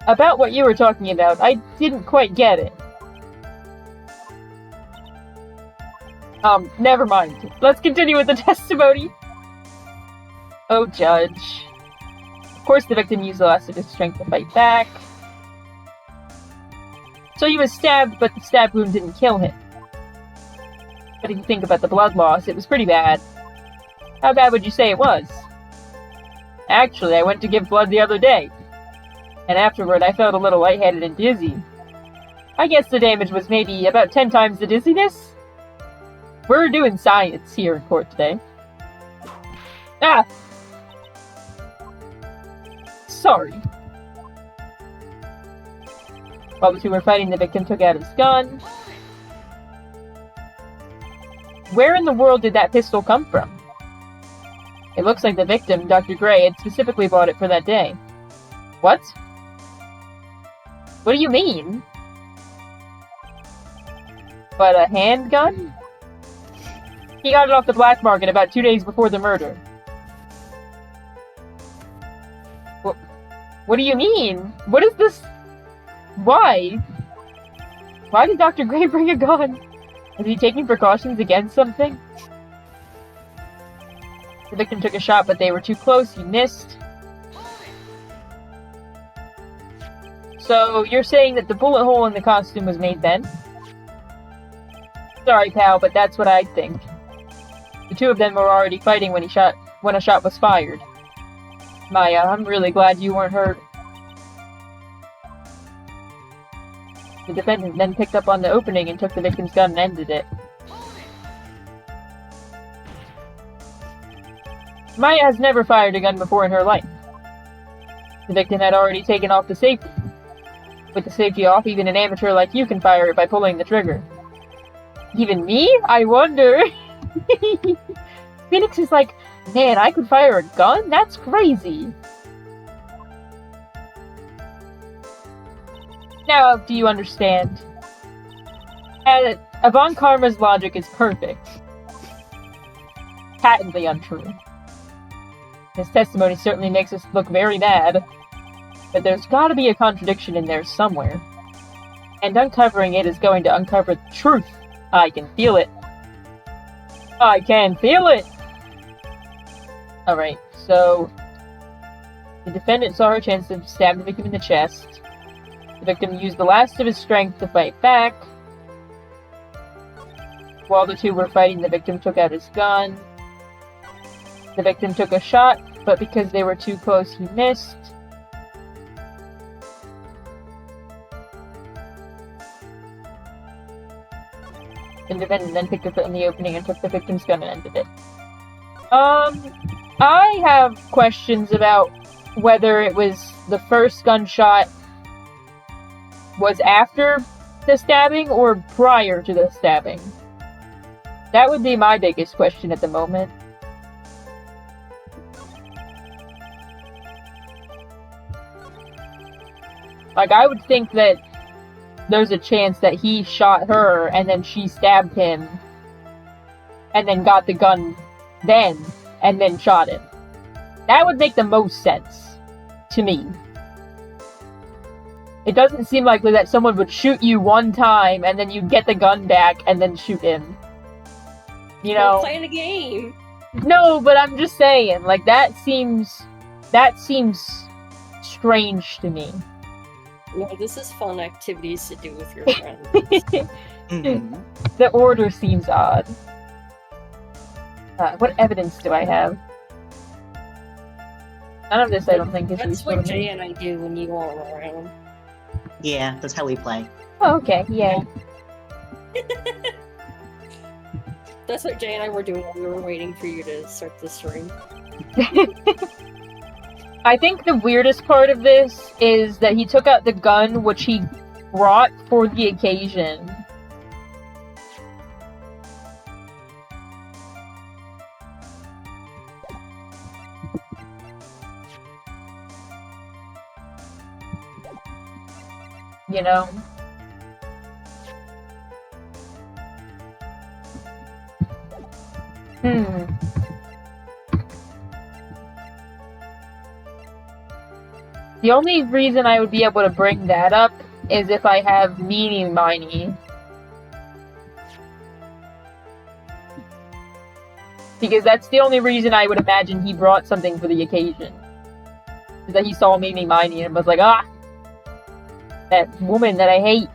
About what you were talking about, I didn't quite get it. Never mind. Let's continue with the testimony. Oh, Judge. Of course the victim used the last of his strength to fight back. So he was stabbed, but the stab wound didn't kill him. But if you think about the blood loss, it was pretty bad. How bad would you say it was? Actually, I went to give blood the other day. And afterward, I felt a little lightheaded and dizzy. I guess the damage was maybe about 10 times the dizziness? We're doing science here in court today. Ah! Sorry. While the two were fighting, the victim took out his gun. Where in the world did that pistol come from? It looks like the victim, Dr. Gray, had specifically bought it for that day. What? What do you mean? But a handgun? He got it off the black market about 2 days before the murder. What do you mean? What is this? Why? Why did Dr. Gray bring a gun? Is he taking precautions against something? The victim took a shot, but they were too close. He missed. So, you're saying that the bullet hole in the costume was made then? Sorry, pal, but that's what I'd think. The two of them were already fighting when a shot was fired. Maya, I'm really glad you weren't hurt. The defendant then picked up on the opening and took the victim's gun and ended it. Maya has never fired a gun before in her life. The victim had already taken off the safety. With the safety off, even an amateur like you can fire it by pulling the trigger. Even me? I wonder. Phoenix is like, man, I could fire a gun? That's crazy. Now, do you understand? Avon Karma's logic is perfect. Patently untrue. His testimony certainly makes us look very bad. But there's gotta be a contradiction in there somewhere. And uncovering it is going to uncover the truth. I can feel it. I can feel it! Alright, so... the defendant saw her chance to stab the victim in the chest. The victim used the last of his strength to fight back. While the two were fighting, the victim took out his gun. The victim took a shot, but because they were too close, he missed. The defendant then picked up in the opening and took the victim's gun and ended it. I have questions about whether it was the first gunshot was after the stabbing or prior to the stabbing. That would be my biggest question at the moment. Like, I would think that there's a chance that he shot her and then she stabbed him and then got the gun then and then shot him. That would make the most sense to me. It doesn't seem likely that someone would shoot you one time and then you get the gun back and then shoot him. You know? We're playing a game. No, but I'm just saying, like, that seems strange to me. No, this is fun activities to do with your friends. Mhm. The order seems odd. What evidence do I have? None of this I don't think is That's useful what to Jay me. and I do when you all are around. Yeah, that's how we play. Oh, okay, yay. That's what Jay and I were doing while we were waiting for you to start the stream. I think the weirdest part of this is that he took out the gun which he brought for the occasion. You know? The only reason I would be able to bring that up is if I have Meanie Miney. Because that's the only reason I would imagine he brought something for the occasion. Is that he saw Meanie Miney and was like, ah! That woman that I hate.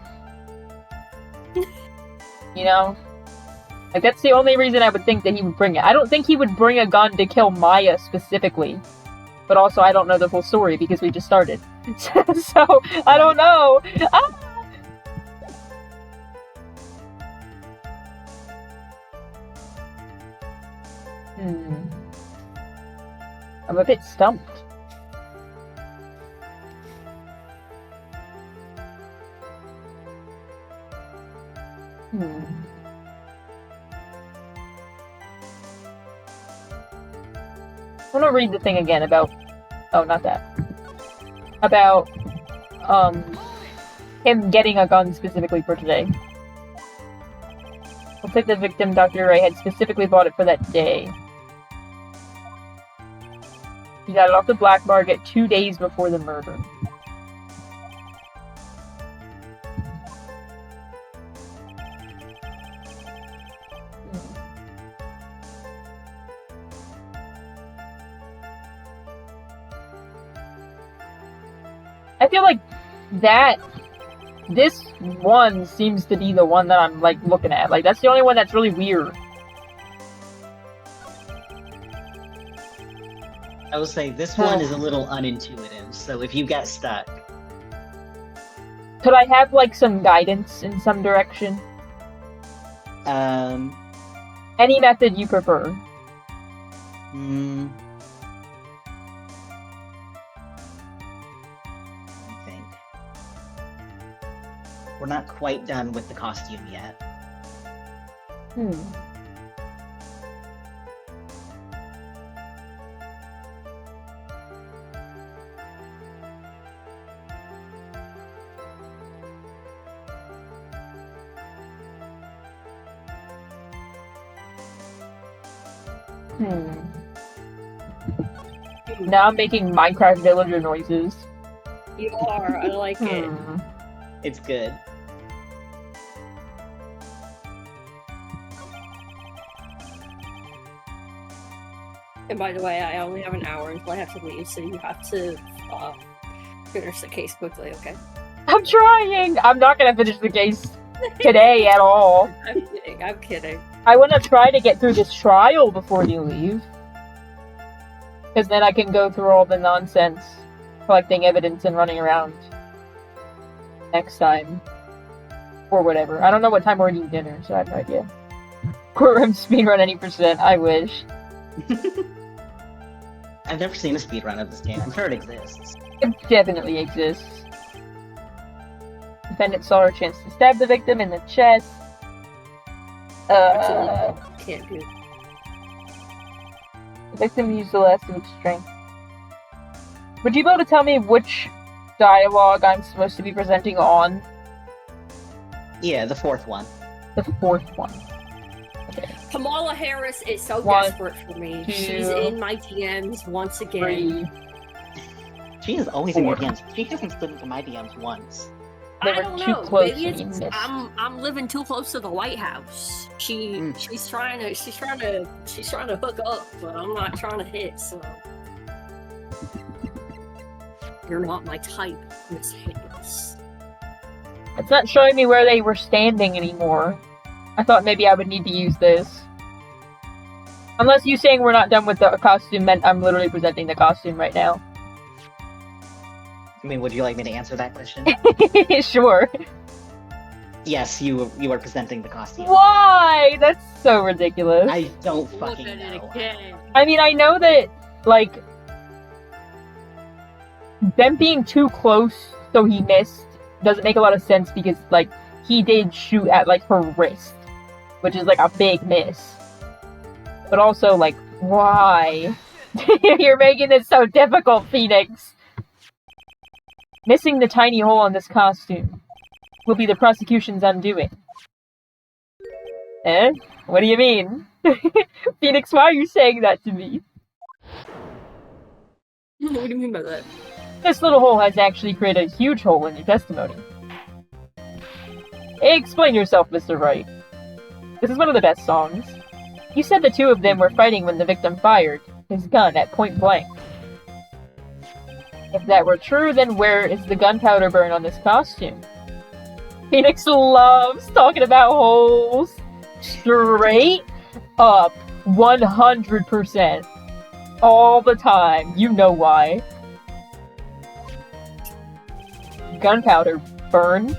You know? Like, that's the only reason I would think that he would bring it. I don't think he would bring a gun to kill Maya specifically. But also, I don't know the full story because we just started. So, I don't know. Ah! I'm a bit stumped. I want to read the thing again about... Oh, not that. About, him getting a gun specifically for today. Looks like the victim, Dr. Wright, had specifically bought it for that day. He got it off the black market 2 days before the murder. I feel like this one seems to be the one that I'm, like, looking at. Like, that's the only one that's really weird. I will say, this one is a little unintuitive, so if you get stuck... Could I have, like, some guidance in some direction? Any method you prefer. We're not quite done with the costume yet. Now I'm making Minecraft villager noises. You are, I like it. It's good. And by the way, I only have an hour until I have to leave, so you have to finish the case quickly, okay? I'm trying! I'm not gonna finish the case today at all. I'm kidding, I'm kidding. I want to try to get through this trial before you leave. Because then I can go through all the nonsense, collecting evidence and running around next time. Or whatever. I don't know what time we're eating dinner, so I have no idea. Courtroom speedrun any %, I wish. I've never seen a speedrun of this game. I'm sure it exists. It definitely exists. Defendant saw her chance to stab the victim in the chest. Can't do. The victim used the last of its strength. Would you be able to tell me which dialogue I'm supposed to be presenting on? Yeah, the fourth one. The fourth one. Okay. Kamala Harris is so One, desperate for me. two, She's in my DMs once again. 3. She is always in your 4. DMs. She hasn't slid into my DMs once. They I were don't too know. close Maybe and you it's missed. I'm living too close to the White House. She's trying to hook up, but I'm not trying to hit. So you're not my type, Miss Harris. It's not showing me where they were standing anymore. I thought maybe I would need to use this. Unless you saying we're not done with the costume meant I'm literally presenting the costume right now. I mean, would you like me to answer that question? Sure. Yes, you are presenting the costume. Why? That's so ridiculous. I don't Look fucking at it know. again. I mean, I know that, like, them being too close so he missed doesn't make a lot of sense because, like, he did shoot at, like, her wrist, which is, like, a big miss. But also, like, why? You're making this so difficult, Phoenix. Missing the tiny hole on this costume will be the prosecution's undoing. Eh? What do you mean? Phoenix, why are you saying that to me? What do you mean by that? This little hole has actually created a huge hole in your testimony. Explain yourself, Mr. Wright. This is one of the best songs. You said the two of them were fighting when the victim fired his gun at point blank. If that were true, then where is the gunpowder burn on this costume? Phoenix loves talking about holes. Straight up 100%. All the time. You know why. Gunpowder burn?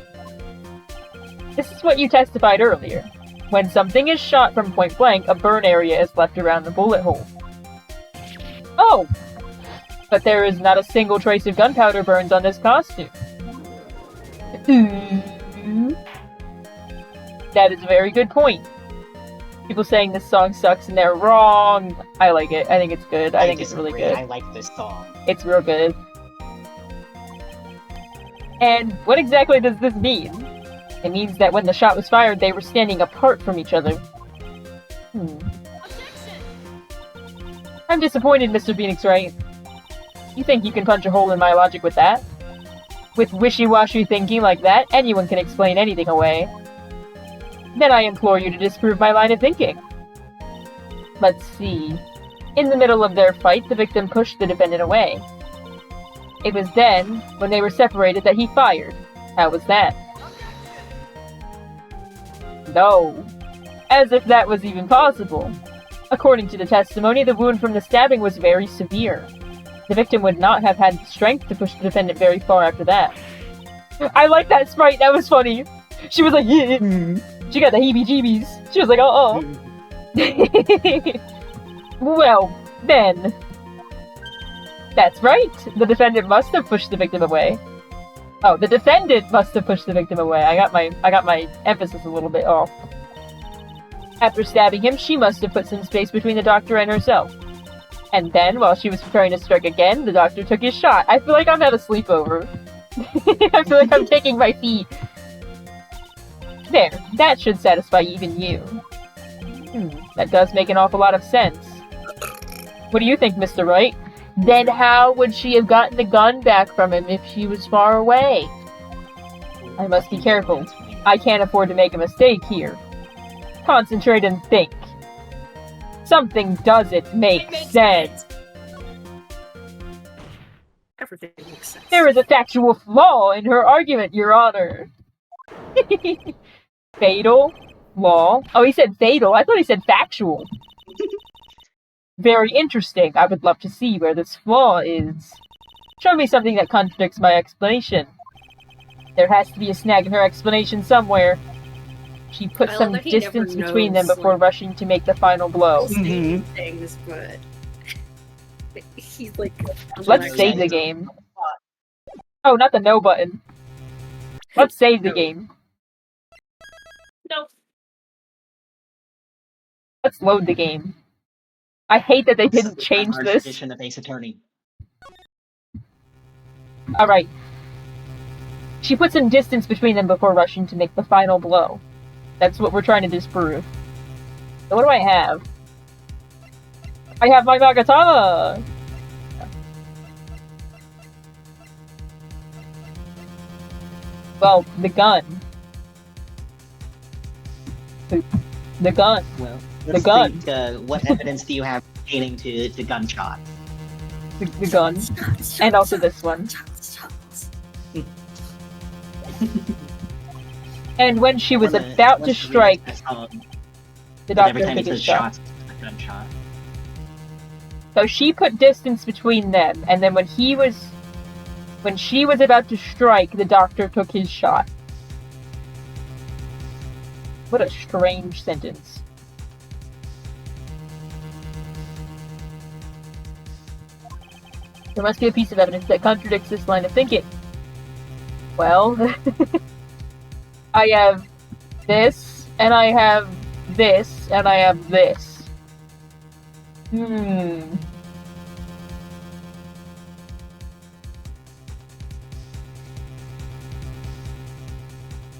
This is what you testified earlier. When something is shot from point blank, a burn area is left around the bullet hole. Oh! But there is not a single trace of gunpowder burns on this costume. Ooh. That is a very good point. People saying this song sucks and they're wrong. I like it. I think it's good. I think it's really good. I like this song. It's real good. And what exactly does this mean? It means that when the shot was fired, they were standing apart from each other. I'm disappointed, Mr. Phoenix Wright. You think you can punch a hole in my logic with that? With wishy-washy thinking like that, anyone can explain anything away. Then I implore you to disprove my line of thinking. Let's see. In the middle of their fight, the victim pushed the defendant away. It was then, when they were separated, that he fired. How was that? No. As if that was even possible. According to the testimony, the wound from the stabbing was very severe. The victim would not have had strength to push the defendant very far after that. I like that sprite, that was funny. She was like, yeah. She got the heebie-jeebies. She was like, uh-oh. Well, then. That's right. The defendant must have pushed the victim away. Oh, the defendant must have pushed the victim away. I got my emphasis a little bit off. After stabbing him, she must have put some space between the doctor and herself. And then, while she was preparing to strike again, the doctor took his shot. I feel like I'm at a sleepover. I feel like I'm taking my feet. There, that should satisfy even you. That does make an awful lot of sense. What do you think, Mr. Wright? Then how would she have gotten the gun back from him if she was far away? I must be careful. I can't afford to make a mistake here. Concentrate and think. Something doesn't make sense. Everything makes sense. There is a factual flaw in her argument, Your Honor. Fatal flaw? Oh, he said fatal. I thought he said factual. Very interesting. I would love to see where this flaw is. Show me something that contradicts my explanation. There has to be a snag in her explanation somewhere. She put some distance between them before rushing to make the final blow. Things, but he's like, let's save the game. Oh, not the no button. Let's save the game. No. Let's load the game. I hate that they didn't change this. Edition of Ace Attorney. Alright. She put some distance between them before rushing to make the final blow. That's what we're trying to disprove. So what do I have? I have my Nagatama! Well, the gun. The gun. Well, The let's gun. think, what evidence do you have pertaining to gunshots? The gun. And also this one. And when she was about to strike, the doctor every time took it his says shot. shots, it's a gunshot. So she put distance between them, and then when she was about to strike, the doctor took his shot. What a strange sentence. There must be a piece of evidence that contradicts this line of thinking. Well, I have this, and I have this, and I have this.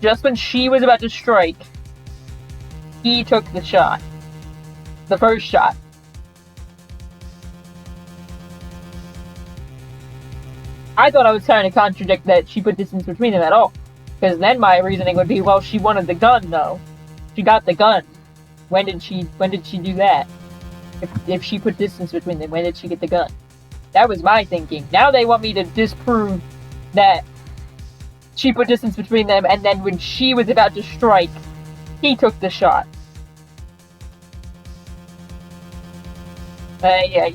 Just when she was about to strike, he took the shot. The first shot. I thought I was trying to contradict that she put distance between them at all. Because then my reasoning would be, well, she wanted the gun, though. She got the gun. When did she do that? If she put distance between them, when did she get the gun? That was my thinking. Now they want me to disprove that she put distance between them, and then when she was about to strike, he took the shot. Yeah.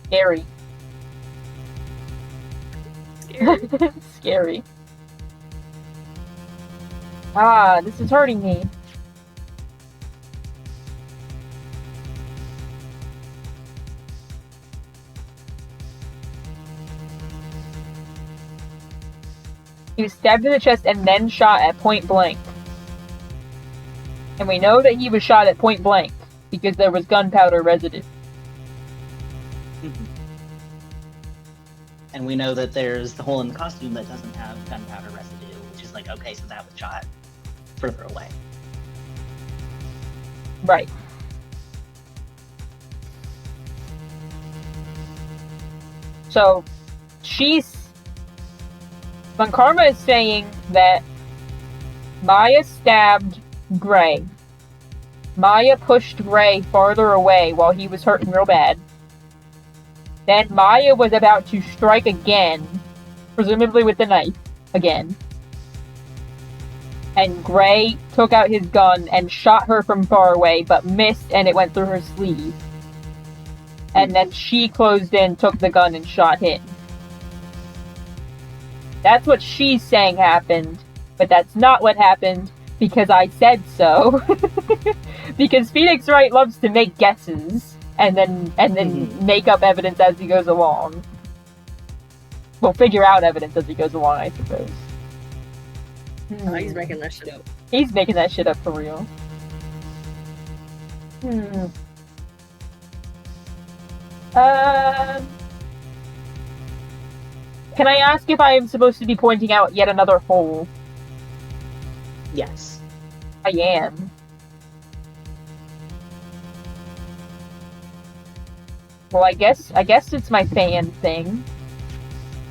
Scary. Scary. Ah, this is hurting me. He was stabbed in the chest and then shot at point blank. And we know that he was shot at point blank because there was gunpowder residue. And we know that there's the hole in the costume that doesn't have gunpowder residue, which is like, okay, so that was shot further away. Right. So, when Karma is saying that Maya stabbed Gray, Maya pushed Gray farther away while he was hurting real bad. Then Maya was about to strike again, presumably with the knife, again. And Gray took out his gun and shot her from far away, but missed and it went through her sleeve. And then she closed in, took the gun, and shot him. That's what she's saying happened, but that's not what happened, because I said so. Because Phoenix Wright loves to make guesses, and then make up evidence as he goes along. Well, figure out evidence as he goes along, I suppose. Oh, he's making that shit up. He's making that shit up for real. Can I ask if I am supposed to be pointing out yet another hole? Yes. I am. Well, I guess it's my fan thing.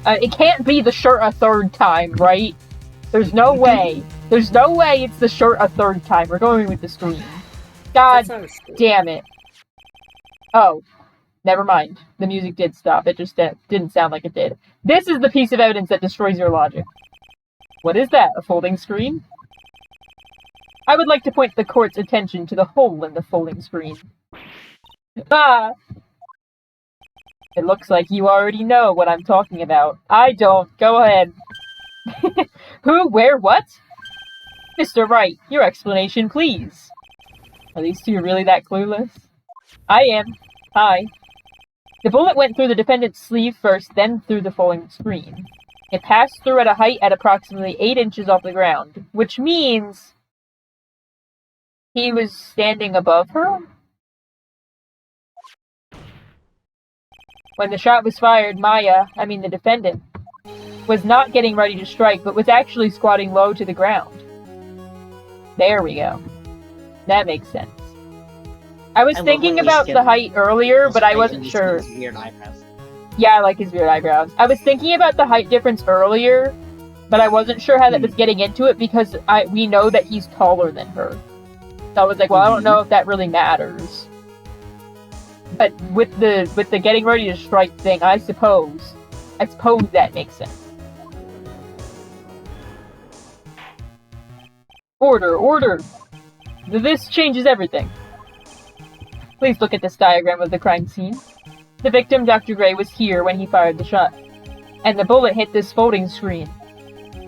It can't be the shirt a third time, right? There's no way. There's no way it's the shirt a third time. We're going with the screen. God damn it. Oh. Never mind. The music did stop. It just didn't sound like it did. This is the piece of evidence that destroys your logic. What is that? A folding screen? I would like to point the court's attention to the hole in the folding screen. Ah! It looks like you already know what I'm talking about. I don't. Go ahead. Who? Where? What? Mr. Wright, your explanation, please. Are these two really that clueless? I am. Hi. The bullet went through the defendant's sleeve first, then through the folding screen. It passed through at a height at approximately 8 inches off the ground, which means he was standing above her? When the shot was fired, the defendant, was not getting ready to strike, but was actually squatting low to the ground. There we go. That makes sense. I was thinking about the height earlier, but I wasn't sure. Weird eyebrows. Yeah, I like his weird eyebrows. I was thinking about the height difference earlier, but I wasn't sure how that was getting into it because we know that he's taller than her. So I was like, well, I don't know if that really matters. But with the getting ready to strike thing, I suppose that makes sense. Order! This changes everything. Please look at this diagram of the crime scene. The victim, Dr. Gray, was here when he fired the shot, and the bullet hit this folding screen.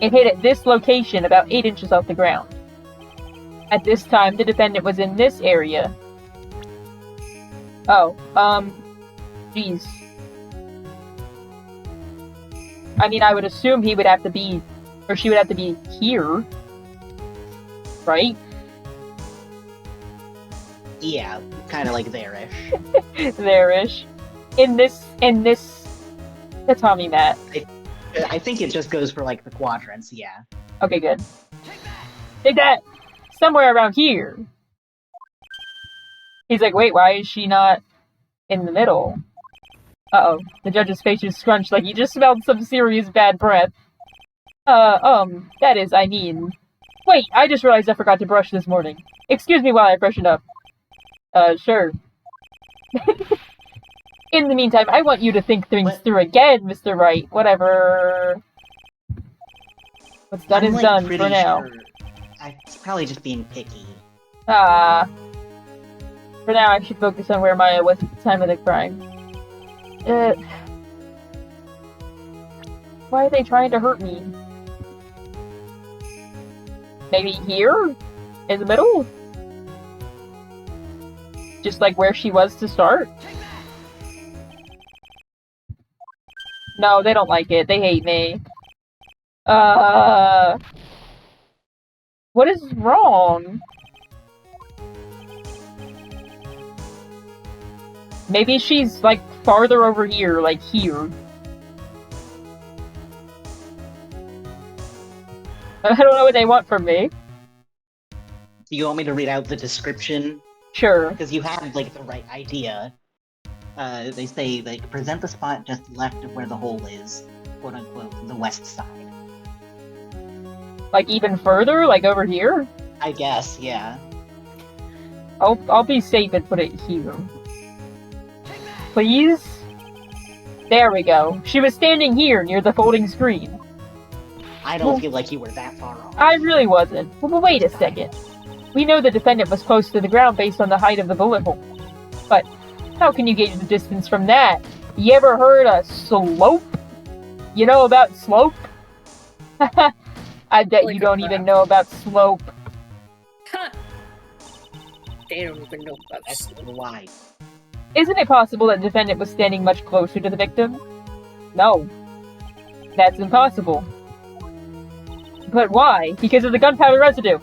It hit at this location about 8 inches off the ground. At this time, the defendant was in this area. Geez. I would assume he would have to be, or she would have to be here. Right? Yeah, kind of like there-ish. There-ish. In this, that's Tommy Matt. I think it just goes for, like, the quadrants, yeah. Okay, good. Take that! Somewhere around here! He's like, wait, why is she not in the middle? Uh-oh. The judge's face is scrunched like he just smelled some serious bad breath. Wait, I just realized I forgot to brush this morning. Excuse me while I freshen up. Sure. In the meantime, I want you to think things through again, Mr. Wright. Whatever. What's done is done for now. Sure. I'm probably just being picky. For now, I should focus on where Maya was at the time of the crime. Why are they trying to hurt me? Maybe here? In the middle? Just like where she was to start? No, they don't like it. They hate me. What is wrong? Maybe she's, like, farther over here, like here. I don't know what they want from me. Do you want me to read out the description? Sure. Because you have, like, the right idea. They say, like, present the spot just left of where the hole is, quote-unquote, the west side. Like, even further? Like, over here? I guess, yeah. I'll be safe and put it here. Please? There we go. She was standing here, near the folding screen. I don't feel like you were that far off. I really wasn't. Well, wait a second. We know the defendant was close to the ground based on the height of the bullet hole. But how can you gauge the distance from that? You ever heard of slope? You know about slope? I bet you don't even know about slope. They don't even know about That's slope. why. Isn't it possible that the defendant was standing much closer to the victim? No. That's impossible. But why? Because of the gunpowder residue.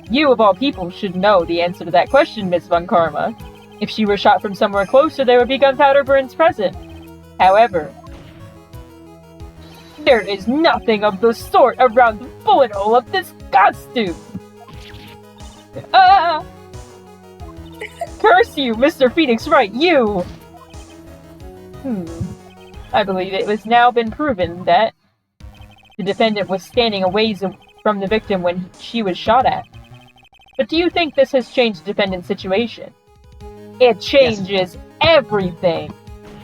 You, of all people, should know the answer to that question, Miss Von Karma. If she were shot from somewhere closer, there would be gunpowder burns present. However, there is nothing of the sort around the bullet hole of this costume. Curse you, Mr. Phoenix Wright, you! I believe it has now been proven that the defendant was standing a ways from the victim when she was shot at. But do you think this has changed the defendant's situation? It changes everything!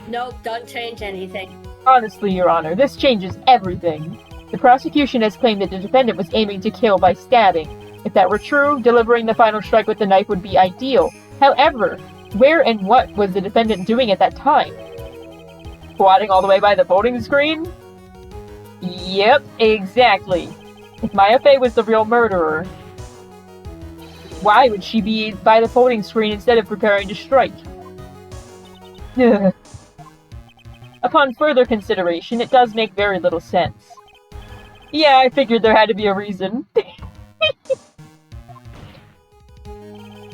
Nope, don't change anything. Honestly, Your Honor, this changes everything. The prosecution has claimed that the defendant was aiming to kill by stabbing. If that were true, delivering the final strike with the knife would be ideal. However, where and what was the defendant doing at that time? Squatting all the way by the folding screen? Yep, exactly. If Maya Fey was the real murderer, why would she be by the folding screen instead of preparing to strike? Upon further consideration, it does make very little sense. Yeah, I figured there had to be a reason.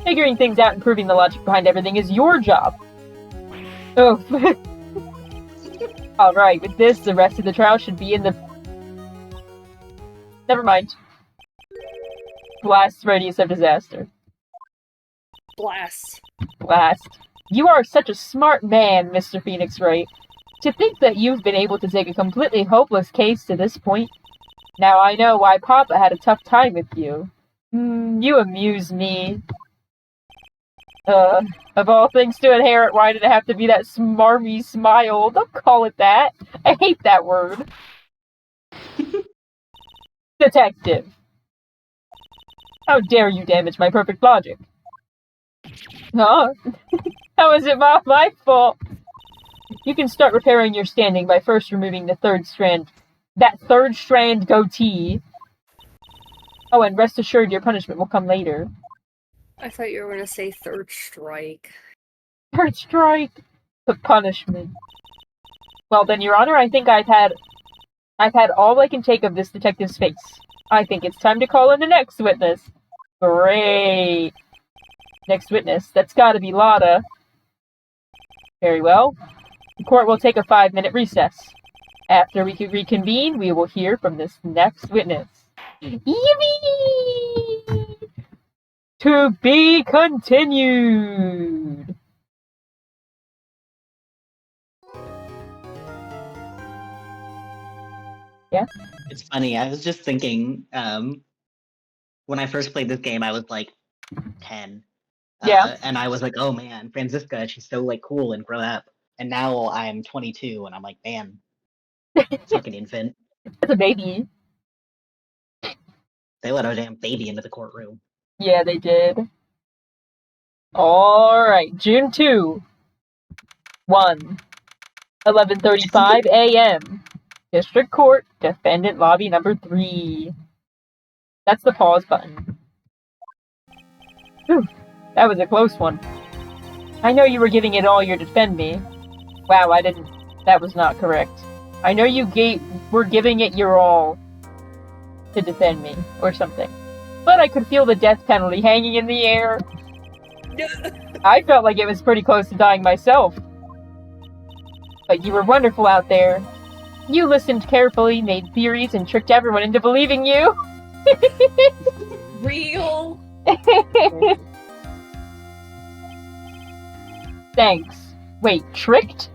Figuring things out and proving the logic behind everything is your job. Oh. Alright, with this, the rest of the trial should be in the... Never mind. Blast radius of disaster. Blast. Blast. You are such a smart man, Mr. Phoenix Wright. To think that you've been able to take a completely hopeless case to this point. Now I know why Papa had a tough time with you. You amuse me. Of all things to inherit, why did it have to be that smarmy smile? Don't call it that. I hate that word. Detective. How dare you damage my perfect logic? Huh? How is it my fault? You can start repairing your standing by first removing the third strand. That third strand goatee. Oh, and rest assured your punishment will come later. I thought you were gonna say third strike. Third strike. The punishment. Well then, Your Honor, I think I've had all I can take of this detective's face. I think it's time to call in the next witness. Great. Next witness. That's gotta be Lotta. Very well. The court will take a 5-minute recess. After we can reconvene, we will hear from this next witness. Yippee! To be continued! Yeah? It's funny, I was just thinking, when I first played this game, I was like 10. Yeah. And I was like, oh man, Franziska, she's so like cool and grown up. And now I'm 22 and I'm like, man, fucking infant. That's a baby. They let a damn baby into the courtroom. Yeah, they did. Alright, June 2. 11:35 a.m. District Court, Defendant Lobby number 3. That's the pause button. Whew, that was a close one. I know you were giving it all your defend me. Wow, I didn't. That was not correct. I know you were giving it your all to defend me, or something. But I could feel the death penalty hanging in the air. I felt like it was pretty close to dying myself. But you were wonderful out there. You listened carefully, made theories, and tricked everyone into believing you. Real. Thanks. Wait, tricked?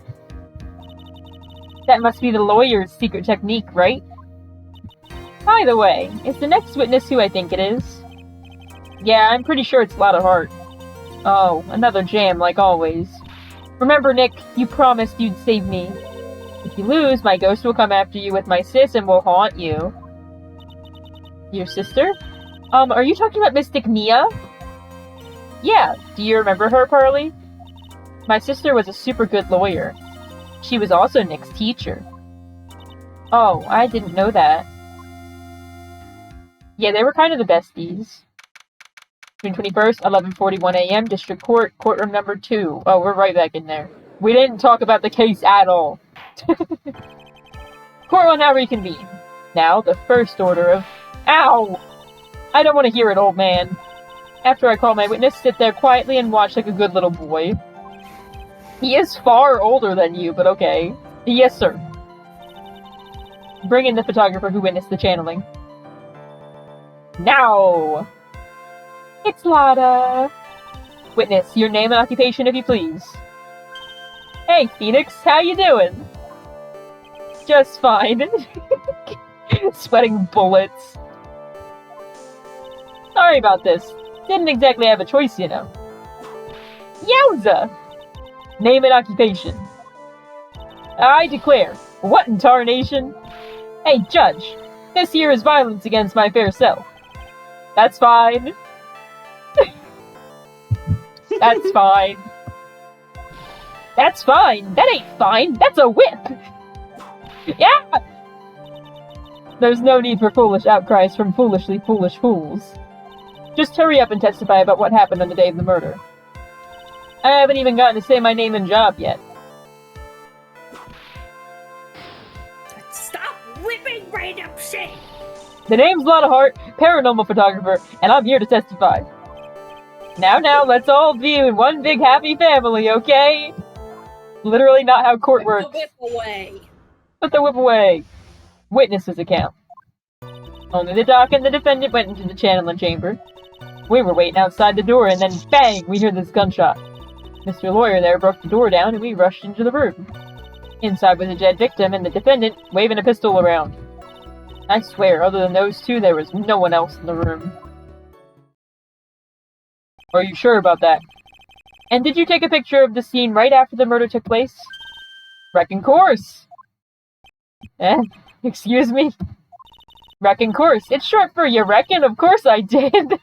That must be the lawyer's secret technique, right? By the way, is the next witness who I think it is? Yeah, I'm pretty sure it's Lotta Hart. Oh, another jam like always. Remember, Nick, you promised you'd save me. If you lose, my ghost will come after you with my sis and will haunt you. Your sister? Are you talking about Mystic Mia? Yeah, do you remember her, Pearly? My sister was a super good lawyer. She was also Nick's teacher. Oh, I didn't know that. Yeah, they were kind of the besties. June 21st, 11:41 a.m., District Court, courtroom number 2. Oh, we're right back in there. We didn't talk about the case at all. Court will now reconvene. Now, the first order of... Ow! I don't want to hear it, old man. After I call my witness, sit there quietly and watch like a good little boy. He is far older than you, but okay. Yes, sir. Bring in the photographer who witnessed the channeling. Now! It's Lotta. Witness, your name and occupation, if you please. Hey, Phoenix, how you doing? Just fine. Sweating bullets. Sorry about this. Didn't exactly have a choice, you know. Yowza! Name and occupation. I declare. What in tarnation? Hey, Judge. This here is violence against my fair self. That's fine. That's fine. That's fine. That ain't fine. That's a whip. Yeah! There's no need for foolish outcries from foolishly foolish fools. Just hurry up and testify about what happened on the day of the murder. I haven't even gotten to say my name and job yet. Stop whipping random shit! The name's Lotta Hart, paranormal photographer, and I'm here to testify. Now, let's all be in one big happy family, okay? Literally not how court Whip works. the whip away. Put the whip away! Witness's account. Only the doc and the defendant went into the channeling chamber. We were waiting outside the door, and then bang! We hear this gunshot. Mr. Lawyer there broke the door down, and we rushed into the room. Inside was a dead victim and the defendant waving a pistol around. I swear, other than those two, there was no one else in the room. Are you sure about that? And did you take a picture of the scene right after the murder took place? Reckon course! Excuse me? Reckon course. It's short for you reckon? Of course I did!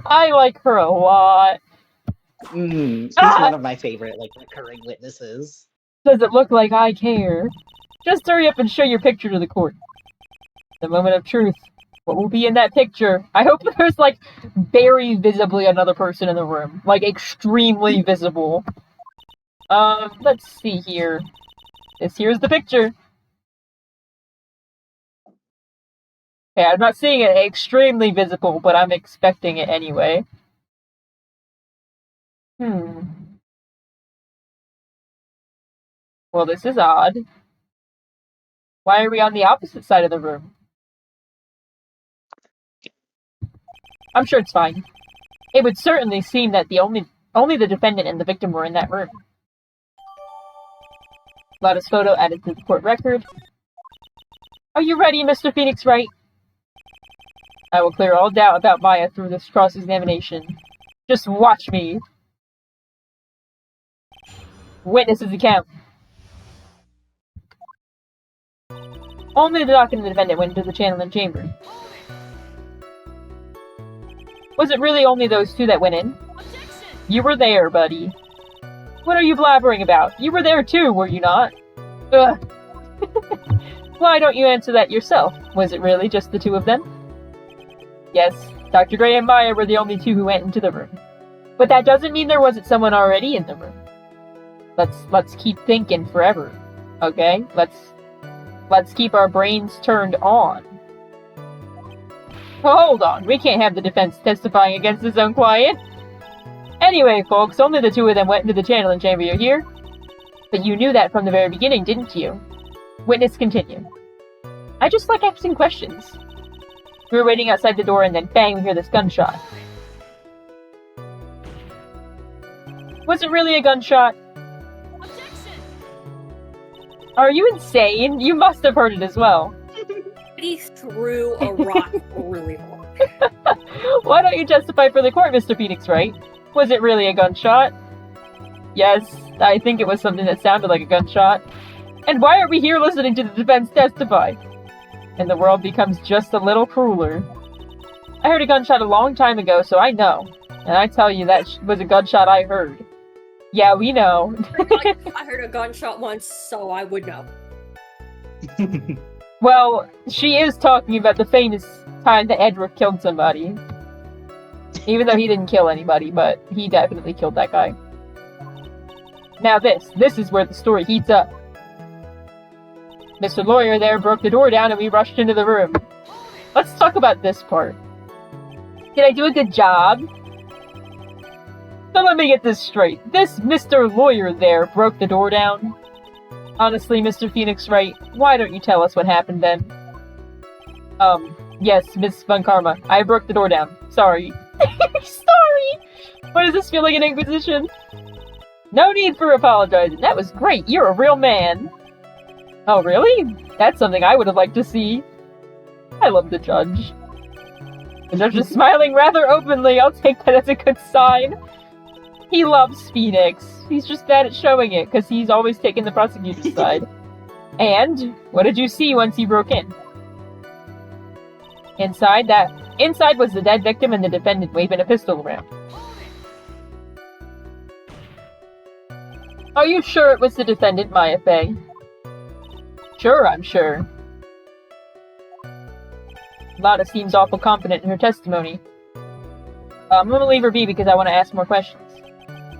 I like her a lot. She's one of my favorite, like, recurring witnesses. Does it look like I care? Just hurry up and show your picture to the court. The moment of truth. What will be in that picture? I hope there's, like, very visibly another person in the room. Like, extremely visible. Let's see here. Here's the picture. Okay, I'm not seeing it extremely visible, but I'm expecting it anyway. Well, this is odd. Why are we on the opposite side of the room? I'm sure it's fine. It would certainly seem that only the defendant and the victim were in that room. Lotta's photo added to the court record. Are you ready, Mr. Phoenix Wright? I will clear all doubt about Maya through this cross-examination. Just watch me. Witness's account. Only the doc and the defendant went into the channeling chamber. Was it really only those two that went in? Objection! You were there, buddy. What are you blabbering about? You were there too, were you not? Ugh. Why don't you answer that yourself? Was it really just the two of them? Yes, Dr. Gray and Maya were the only two who went into the room. But that doesn't mean there wasn't someone already in the room. Let's keep thinking forever, okay? Let's keep our brains turned on. Hold on, we can't have the defense testifying against his own client. Anyway, folks, only the two of them went into the channeling chamber, you hear? But you knew that from the very beginning, didn't you? Witness continue. I just like asking questions. We were waiting outside the door and then bang, we hear this gunshot. Was it really a gunshot? Objection! Are you insane? You must have heard it as well. He threw a rock really hard. Why don't you testify for the court, Mr. Phoenix Wright? Was it really a gunshot? Yes, I think it was something that sounded like a gunshot. And why are we here listening to the defense testify? And the world becomes just a little crueler. I heard a gunshot a long time ago, so I know. And I tell you, that was a gunshot I heard. Yeah, we know. I heard a gunshot once, so I would know. Well, she is talking about the famous time that Edward killed somebody. Even though he didn't kill anybody, but he definitely killed that guy. Now this is where the story heats up. Mr. Lawyer there broke the door down and we rushed into the room. Let's talk about this part. Did I do a good job? So let me get this straight. This Mr. Lawyer there broke the door down? Honestly, Mr. Phoenix Wright, why don't you tell us what happened then? Yes, Miss Von Karma, I broke the door down. Sorry. Sorry! Why does this feel like an inquisition? No need for apologizing. That was great. You're a real man. Oh, really? That's something I would have liked to see. I love the judge. The judge is smiling rather openly. I'll take that as a good sign. He loves Phoenix. He's just bad at showing it, because he's always taking the prosecutor's side. And, what did you see once he broke in? Inside was the dead victim and the defendant waving a pistol around. Are you sure it was the defendant, Maya Fey? Sure, I'm sure. Lotta seems awful confident in her testimony. I'm gonna leave her be because I want to ask more questions.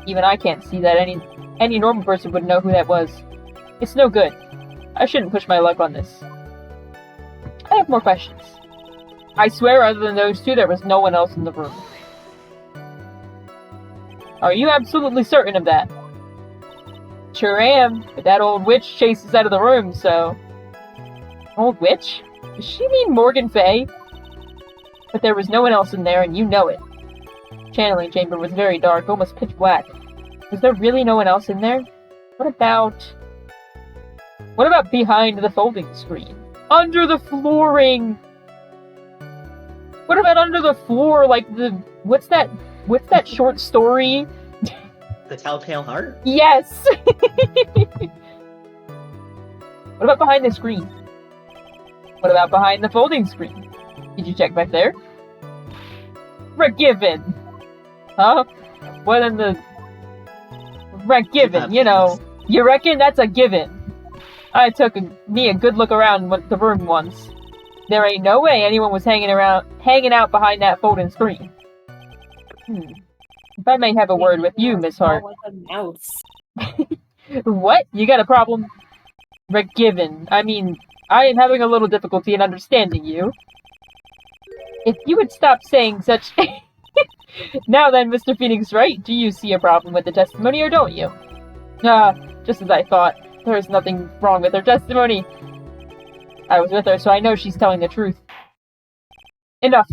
Even I can't see that any normal person would know who that was. It's no good. I shouldn't push my luck on this. I have more questions. I swear other than those two, there was no one else in the room. Are you absolutely certain of that? Sure am, but that old witch chased us out of the room, so... Old witch? Does she mean Morgan Fay? But there was no one else in there, and you know it. Channeling chamber was very dark, almost pitch black. Was there really no one else in there? What about behind the folding screen? Under the flooring! What about under the floor, like the... What's that short story? The Telltale Heart? Yes! What about behind the screen? What about behind the folding screen? Did you check back there? Forgiven! Huh? What in the... Given, you know. You reckon that's a given? I took me a good look around the room once. There ain't no way anyone was hanging out behind that folding screen. If I may have a word with you, Miss Hart. Like a mouse. What? You got a problem? Given. I mean, I am having a little difficulty in understanding you. If you would stop saying such... Now then, Mr. Phoenix Wright, do you see a problem with the testimony or don't you? Just as I thought. There is nothing wrong with her testimony. I was with her, so I know she's telling the truth. Enough.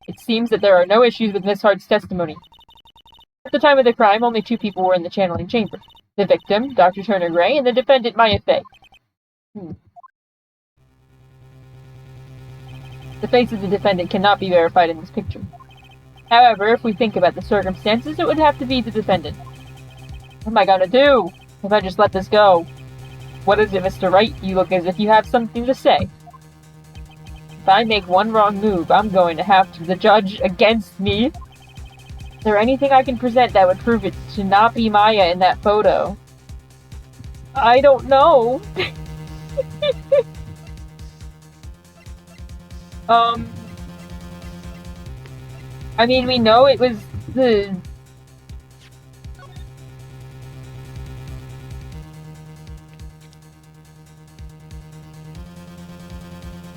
It seems that there are no issues with Miss Hart's testimony. At the time of the crime, only 2 people were in the channeling chamber. The victim, Dr. Turner Gray, and the defendant, Maya Fey. The face of the defendant cannot be verified in this picture. However, if we think about the circumstances, it would have to be the defendant. What am I gonna do if I just let this go? What is it, Mr. Wright? You look as if you have something to say. If I make one wrong move, I'm going to have the judge against me. Is there anything I can present that would prove it to not be Maya in that photo? I don't know. I mean, we know it was the...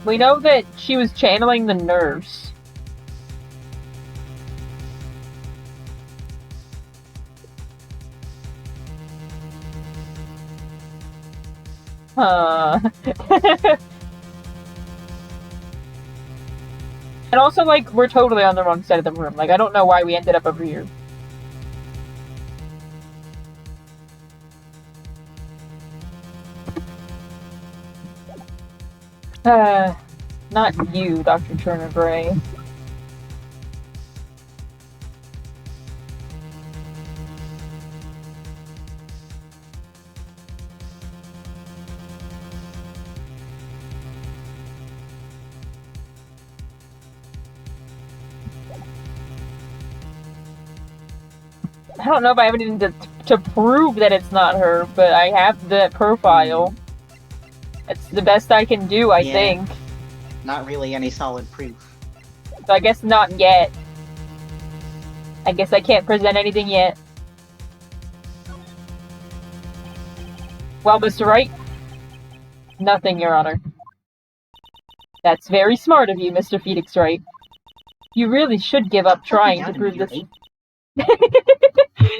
We know that she was channeling the nurse. And also, like, we're totally on the wrong side of the room. Like, I don't know why we ended up over here. Not you, Dr. Turner Gray. I don't know if I have anything to prove that it's not her, but I have the profile. It's the best I can do, I think. Not really any solid proof. So I guess not yet. I guess I can't present anything yet. Well, Mr. Wright? Nothing, Your Honor. That's very smart of you, Mr. Phoenix Wright. You really should give up trying to prove this.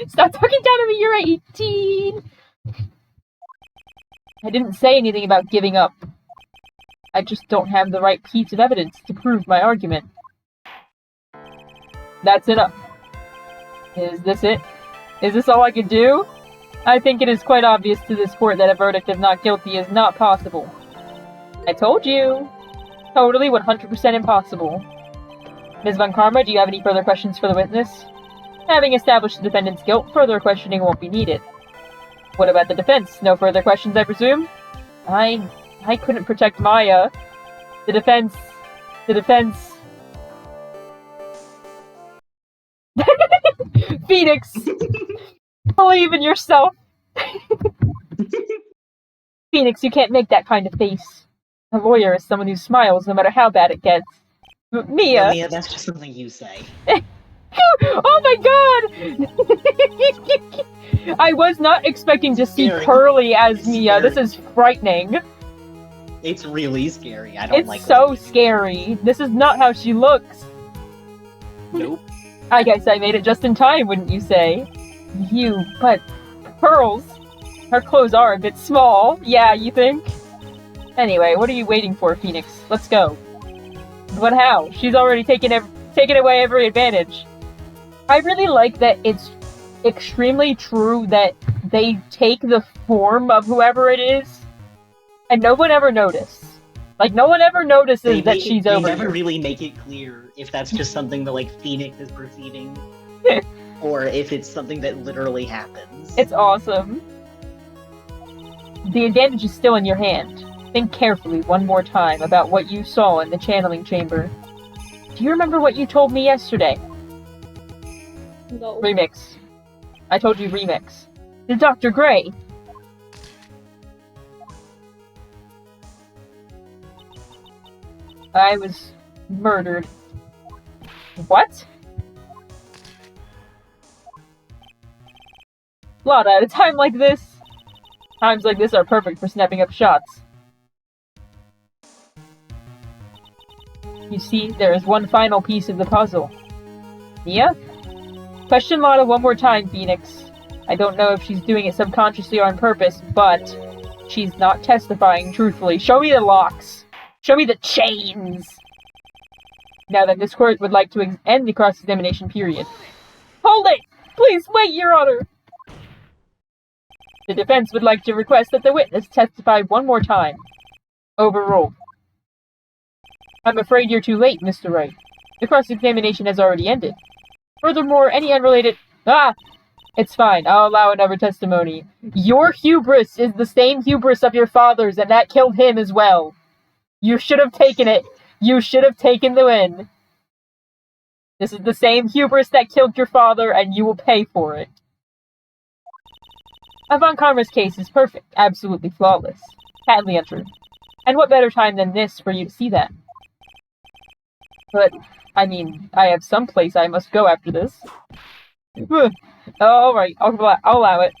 Stop talking down to me, you're 18! I didn't say anything about giving up. I just don't have the right piece of evidence to prove my argument. That's enough. Is this it? Is this all I can do? I think it is quite obvious to this court that a verdict of not guilty is not possible. I told you! Totally 100% impossible. Ms. Von Karma, do you have any further questions for the witness? Having established the defendant's guilt, further questioning won't be needed. What about the defense? No further questions, I presume? I couldn't protect Maya. The defense... Phoenix! Believe in yourself! Phoenix, you can't make that kind of face. A lawyer is someone who smiles no matter how bad it gets. But Mia... Well, Mia, that's just something you say. Oh my god! I was not expecting to see Scary. Curly as Mia. Scary. This is frightening. It's really scary. I don't like It's so it. scary. This is not how she looks. Nope. I guess I made it just in time, wouldn't you say? But pearls. Her clothes are a bit small. Yeah, you think? Anyway, what are you waiting for, Phoenix? Let's go. But how? She's already taken away every advantage. I really like that it's extremely true that they take the form of whoever it is, and no one ever notices. Like, no one ever notices that she's over They never here. really make it clear if that's just something that, like, Phoenix is perceiving, or if it's something that literally happens. It's awesome. The advantage is still in your hand. Think carefully one more time about what you saw in the channeling chamber. Do you remember what you told me yesterday? No. Remix. I told you remix. The Dr. Gray. I was murdered. What? Lotta, at a time like this, times like this are perfect for snapping up shots. You see, there is one final piece of the puzzle. Mia? Question Lotta one more time, Phoenix. I don't know if she's doing it subconsciously or on purpose, but she's not testifying truthfully. Show me the locks! Show me the chains! Now that this court would like to end the cross-examination period. Hold it! Please wait, Your Honor! The defense would like to request that the witness testify one more time. Overruled. I'm afraid you're too late, Mr. Wright. The cross-examination has already ended. Furthermore, any unrelated... It's fine, I'll allow another testimony. Your hubris is the same hubris of your father's, and that killed him as well. You should have taken it. You should have taken the win. This is the same hubris that killed your father, and you will pay for it. Avant Karma's case is perfect, absolutely flawless. Patently untrue. And what better time than this for you to see that? But, I mean, I have some place I must go after this. Alright, I'll allow it.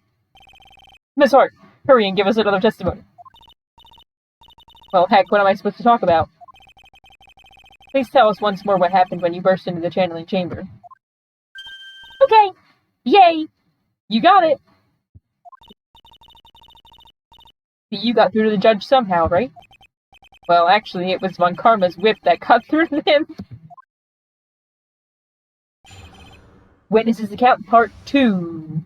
Miss Hart, hurry and give us another testimony. Well, heck, what am I supposed to talk about? Please tell us once more what happened when you burst into the channeling chamber. Okay! Yay! You got it! You got through to the judge somehow, right? Well, actually, it was Von Karma's whip that cut through to him. Witnesses account part 2.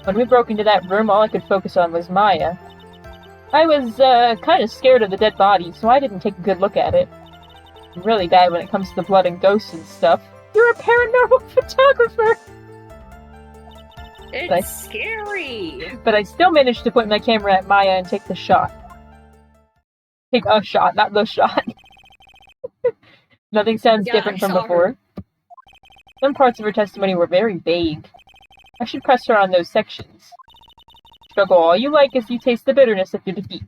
When we broke into that room, all I could focus on was Maya. I was, kind of scared of the dead body, so I didn't take a good look at it. I'm really bad when it comes to the blood and ghosts and stuff. You're a paranormal photographer! It's scary! But I still managed to point my camera at Maya and take the shot. Take a shot, not the shot. Nothing sounds different from before. Some parts of her testimony were very vague. I should press her on those sections. Struggle all you like as you taste the bitterness of your defeat.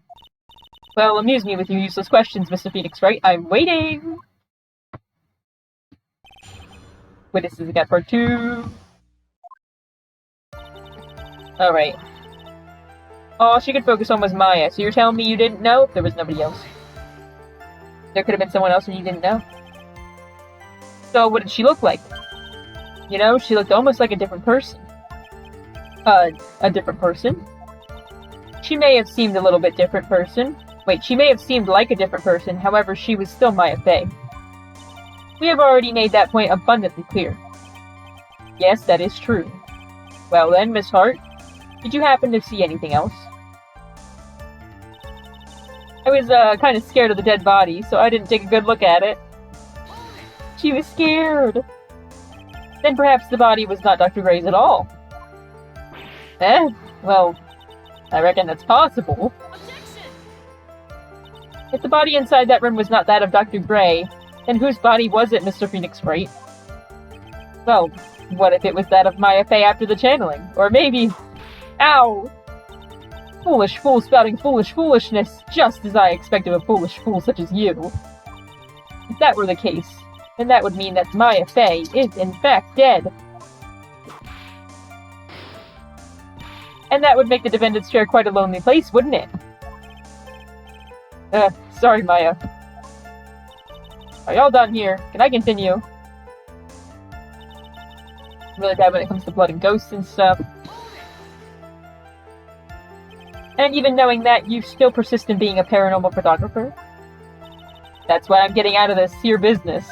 Well, amuse me with your useless questions, Mr. Phoenix, right? I'm waiting! Witnesses account part 2. Alright. All she could focus on was Maya, so you're telling me you didn't know if there was nobody else? There could have been someone else and you didn't know? So what did she look like? You know, she looked almost like a different person. A different person? She may have seemed a little bit different person. Wait, she may have seemed like a different person, however, she was still Maya Fey. We have already made that point abundantly clear. Yes, that is true. Well then, Miss Hart, did you happen to see anything else? I was, kind of scared of the dead body, so I didn't take a good look at it. She was scared. Then perhaps the body was not Dr. Gray's at all. Well, I reckon that's possible. Objection! If the body inside that room was not that of Dr. Gray, then whose body was it, Mr. Phoenix Wright? Well, what if it was that of Maya Fey after the channeling? Or maybe... Ow! Foolish fool spouting foolish foolishness, just as I expected of a foolish fool such as you. If that were the case, then that would mean that Maya Fey is in fact dead. And that would make the defendant's chair quite a lonely place, wouldn't it? Sorry, Maya. Are y'all done here? Can I continue? I'm really bad when it comes to blood and ghosts and stuff. And even knowing that, you still persist in being a paranormal photographer? That's why I'm getting out of this here business.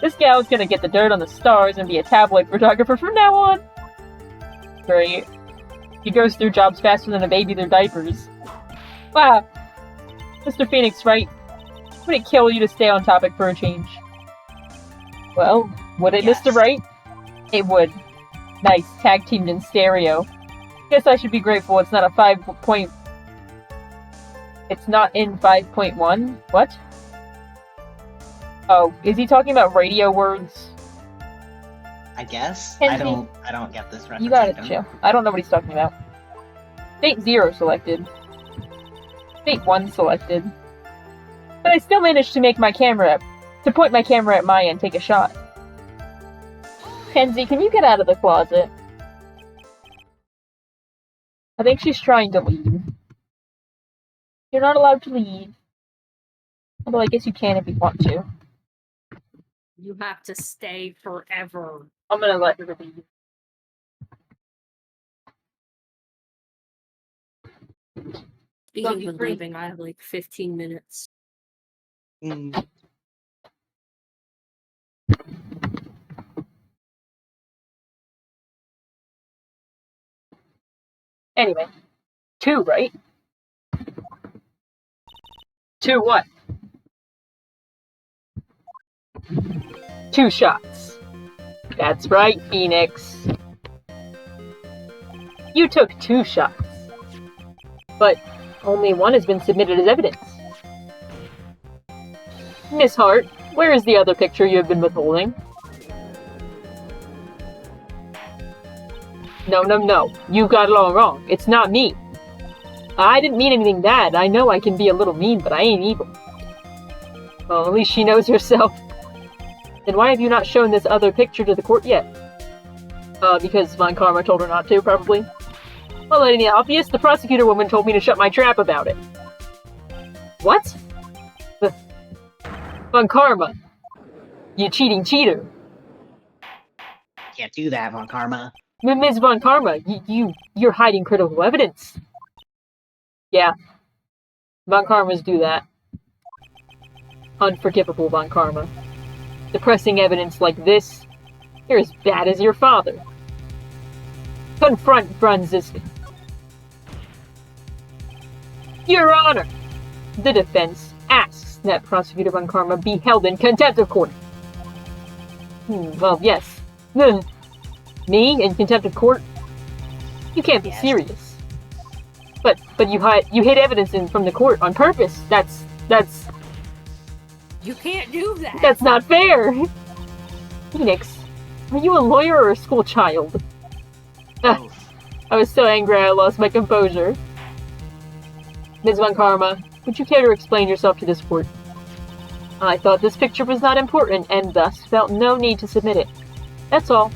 This gal's gonna get the dirt on the stars and be a tabloid photographer from now on. Great. He goes through jobs faster than a baby through diapers. Wow. Mr. Phoenix, Wright? Would it kill you to stay on topic for a change? Well, would it, Yes. Mr. Wright? It would. Nice, tag teamed in stereo. Guess I should be grateful it's not a 5 point... It's not in 5.1? What? Oh, is he talking about radio words? I guess. Kenzie. I don't get this reference. You gotta chill. I don't know what he's talking about. State 0 selected. State 1 selected. But I still managed to make my camera to point my camera at Maya and take a shot. Kenzie, can you get out of the closet? I think she's trying to leave. You're not allowed to leave. Although I guess you can if you want to. You have to stay forever. I'm gonna let her leave. Speaking of leaving, I have like 15 minutes. Mm. Anyway. 2, right? 2 what? 2 shots. That's right, Phoenix. You took 2 shots. But only 1 has been submitted as evidence. Miss Hart, where is the other picture you have been withholding? No. You got it all wrong. It's not me. I didn't mean anything bad. I know I can be a little mean, but I ain't evil. Well, at least she knows herself. Then why have you not shown this other picture to the court yet? Because Von Karma told her not to, probably. Well, any obvious, the prosecutor woman told me to shut my trap about it. What? Von Karma. You cheating cheater. Can't do that, Von Karma. Ms. Von Karma, you're hiding critical evidence. Yeah. Von Karmas do that. Unforgivable, Von Karma. Depressing evidence like this, you're as bad as your father. Confront Franziska. Your Honor! The defense asks that Prosecutor Von Karma be held in contempt of court. Well, yes. Me in contempt of court? You can't be Yes. serious. But you hid evidence from the court on purpose. That's You can't do that! That's not fair! Phoenix, are you a lawyer or a school child? Both. I was so angry I lost my composure. Ms. Von Karma, would you care to explain yourself to this court? I thought this picture was not important and thus felt no need to submit it. That's all.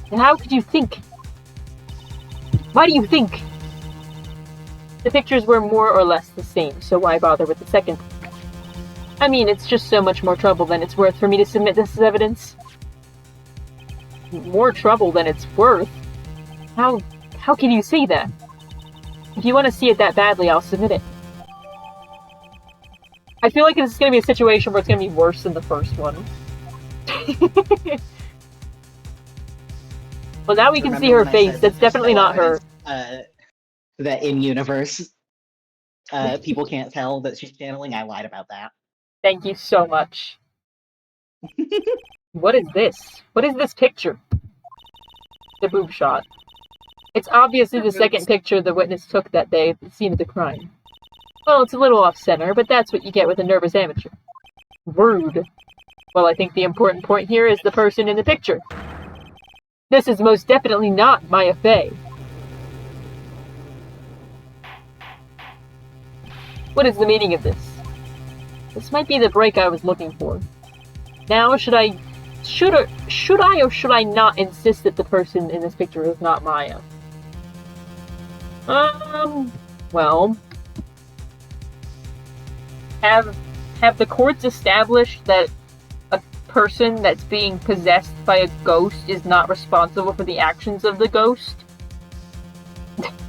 And how could you think? Why do you think? The pictures were more or less the same, so why bother with the second? I mean, it's just so much more trouble than it's worth for me to submit this as evidence. More trouble than it's worth? How can you say that? If you want to see it that badly, I'll submit it. I feel like this is going to be a situation where it's going to be worse than the first one. Well, now we can see her Remember when I face. said That's that definitely there's not her. evidence, that in universe, people can't tell that she's channeling. I lied about that. Thank you so much. What is this? What is this picture? The boob shot. It's obviously the second picture the witness took that day at the scene of the crime. Well, it's a little off-center, but that's what you get with a nervous amateur. Rude. Well, I think the important point here is the person in the picture. This is most definitely not Maya Fey. What is the meaning of this? This might be the break I was looking for. Now, should I or should I not insist that the person in this picture is not Maya? Well, have the courts established that a person that's being possessed by a ghost is not responsible for the actions of the ghost?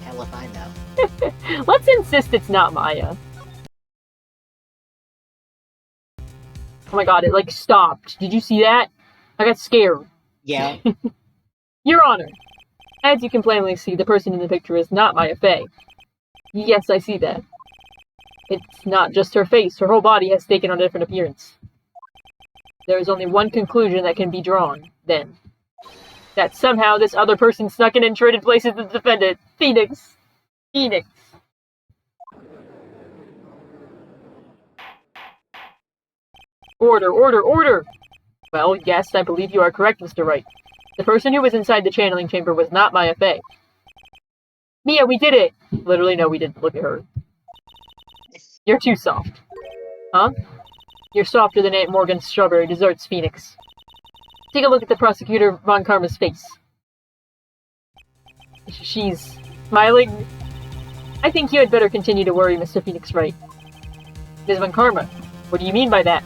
Hello, if I know. Let's insist it's not Maya. Oh my god, it like stopped. Did you see that? I got scared. Yeah. Your Honor, as you can plainly see, the person in the picture is not Maya Fey. Yes, I see that. It's not just her face, her whole body has taken on a different appearance. There is only one conclusion that can be drawn, then. That somehow this other person snuck in and traded places with the defendant. Phoenix. Phoenix. Order, order, order! Well, yes, I believe you are correct, Mr. Wright. The person who was inside the channeling chamber was not Maya Fey. Mia, we did it! Literally, no, we didn't. Look at her. You're too soft. Huh? You're softer than Aunt Morgan's strawberry desserts, Phoenix. Take a look at the prosecutor Von Karma's face. She's smiling. I think you had better continue to worry, Mr. Phoenix Wright. Ms. Von Karma, what do you mean by that?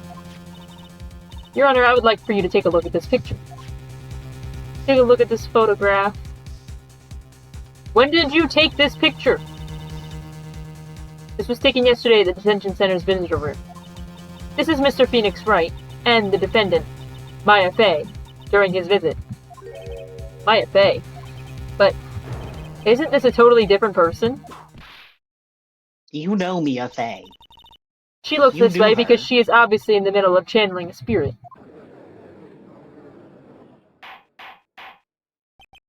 Your Honor, I would like for you to take a look at this picture. Take a look at this photograph. When did you take this picture? This was taken yesterday at the detention center's visitor room. This is Mr. Phoenix Wright and the defendant, Maya Fey, during his visit. Maya Fey? But isn't this a totally different person? You know Mia Fey. She looks this way because she is obviously in the middle of channeling a spirit.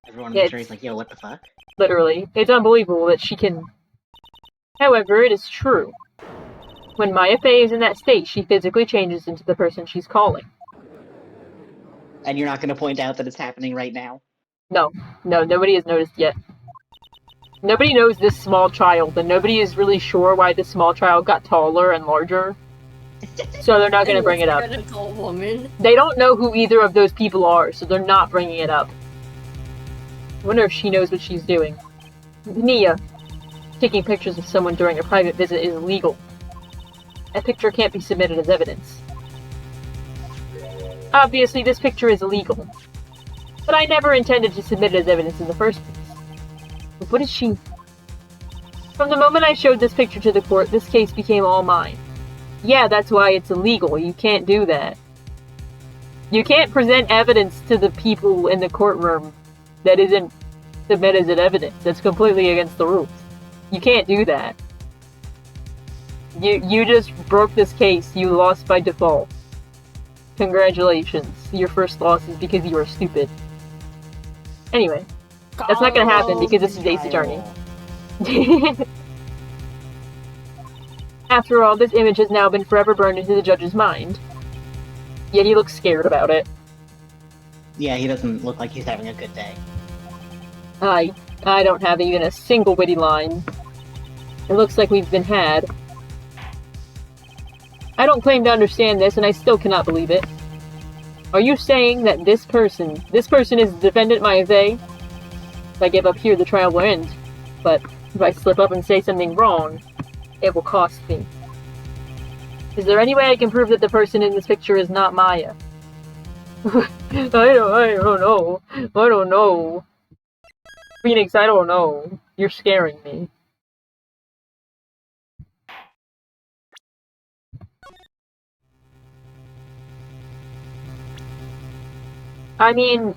Everyone in the jury's like, yo, what the fuck? Literally. It's unbelievable that she can... However, it is true. When Maya Fey is in that state, she physically changes into the person she's calling. And you're not going to point out that it's happening right now? No. No, nobody has noticed yet. Nobody knows this small child, and nobody is really sure why this small child got taller and larger. So they're not going to bring it up. An adult woman. They don't know who either of those people are, so they're not bringing it up. I wonder if she knows what she's doing. Nia, taking pictures of someone during a private visit is illegal. That picture can't be submitted as evidence. Obviously, this picture is illegal. But I never intended to submit it as evidence in the first place. But what is she... From the moment I showed this picture to the court, this case became all mine. Yeah, that's why it's illegal. You can't do that. You can't present evidence to the people in the courtroom that isn't submitted as evidence. That's completely against the rules. You can't do that. You just broke this case. You lost by default. Congratulations. Your first loss is because you are stupid. Anyway, that's not gonna happen because this is Ace Attorney. After all, this image has now been forever burned into the judge's mind. Yet he looks scared about it. Yeah, he doesn't look like he's having a good day. I don't have even a single witty line. It looks like we've been had. I don't claim to understand this, and I still cannot believe it. Are you saying that this person is the defendant Maya Fey? If I give up here, the trial will end. But if I slip up and say something wrong, it will cost me. Is there any way I can prove that the person in this picture is not Maya? I don't know. I don't know. Phoenix, I don't know. You're scaring me. I mean,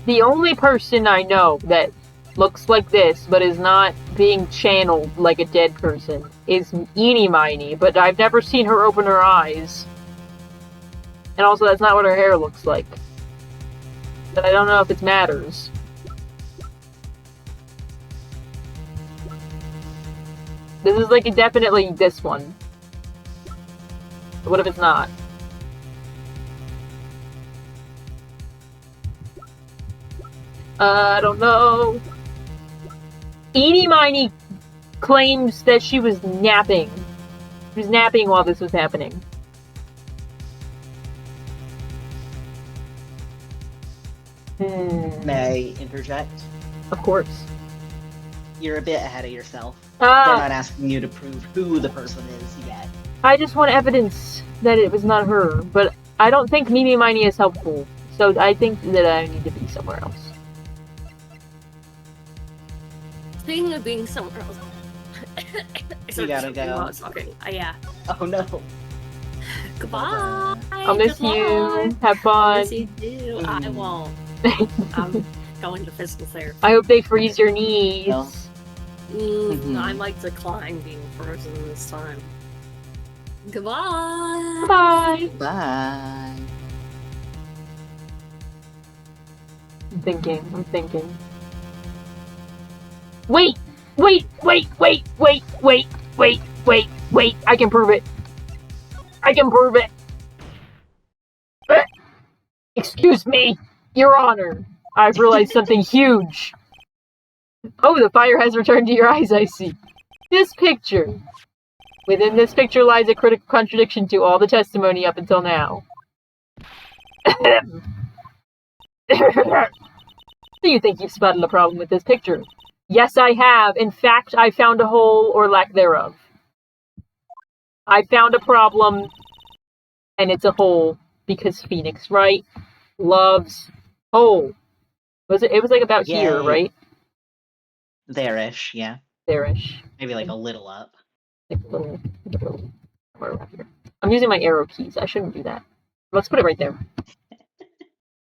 the only person I know that looks like this, but is not being channeled like a dead person, is Eenie Miney, but I've never seen her open her eyes. And also, that's not what her hair looks like. But I don't know if it matters. This is like definitely this one. But what if it's not? I don't know. Eenie Miney claims that she was napping. She was napping while this was happening. May I interject? Of course. You're a bit ahead of yourself. They're not asking you to prove who the person is yet. I just want evidence that it was not her, but I don't think Mimi Miney is helpful, so I think that I need to be somewhere else. Speaking of being somewhere else, You gotta go. while I was talking. Yeah. Oh no. Goodbye. I'll miss Good you. luck. Have I'll fun. miss you too. I won't. I'm going to physical therapy. I hope they freeze your knees. No. I might decline being frozen this time. Goodbye. Bye. Bye. I'm thinking. Wait! I can prove it. Excuse me, Your Honor. I've realized something huge. Oh, the fire has returned to your eyes, I see. This picture. Within this picture lies a critical contradiction to all the testimony up until now. Do you think you've spotted a problem with this picture? Yes, I have. In fact, I found a hole, or lack thereof. I found a problem, and it's a hole, because Phoenix Wright loves hole. It was like about here, Yay. right? There-ish, yeah. There-ish. Maybe like a little up. Like a little somewhere around here. I'm using my arrow keys. I shouldn't do that. Let's put it right there.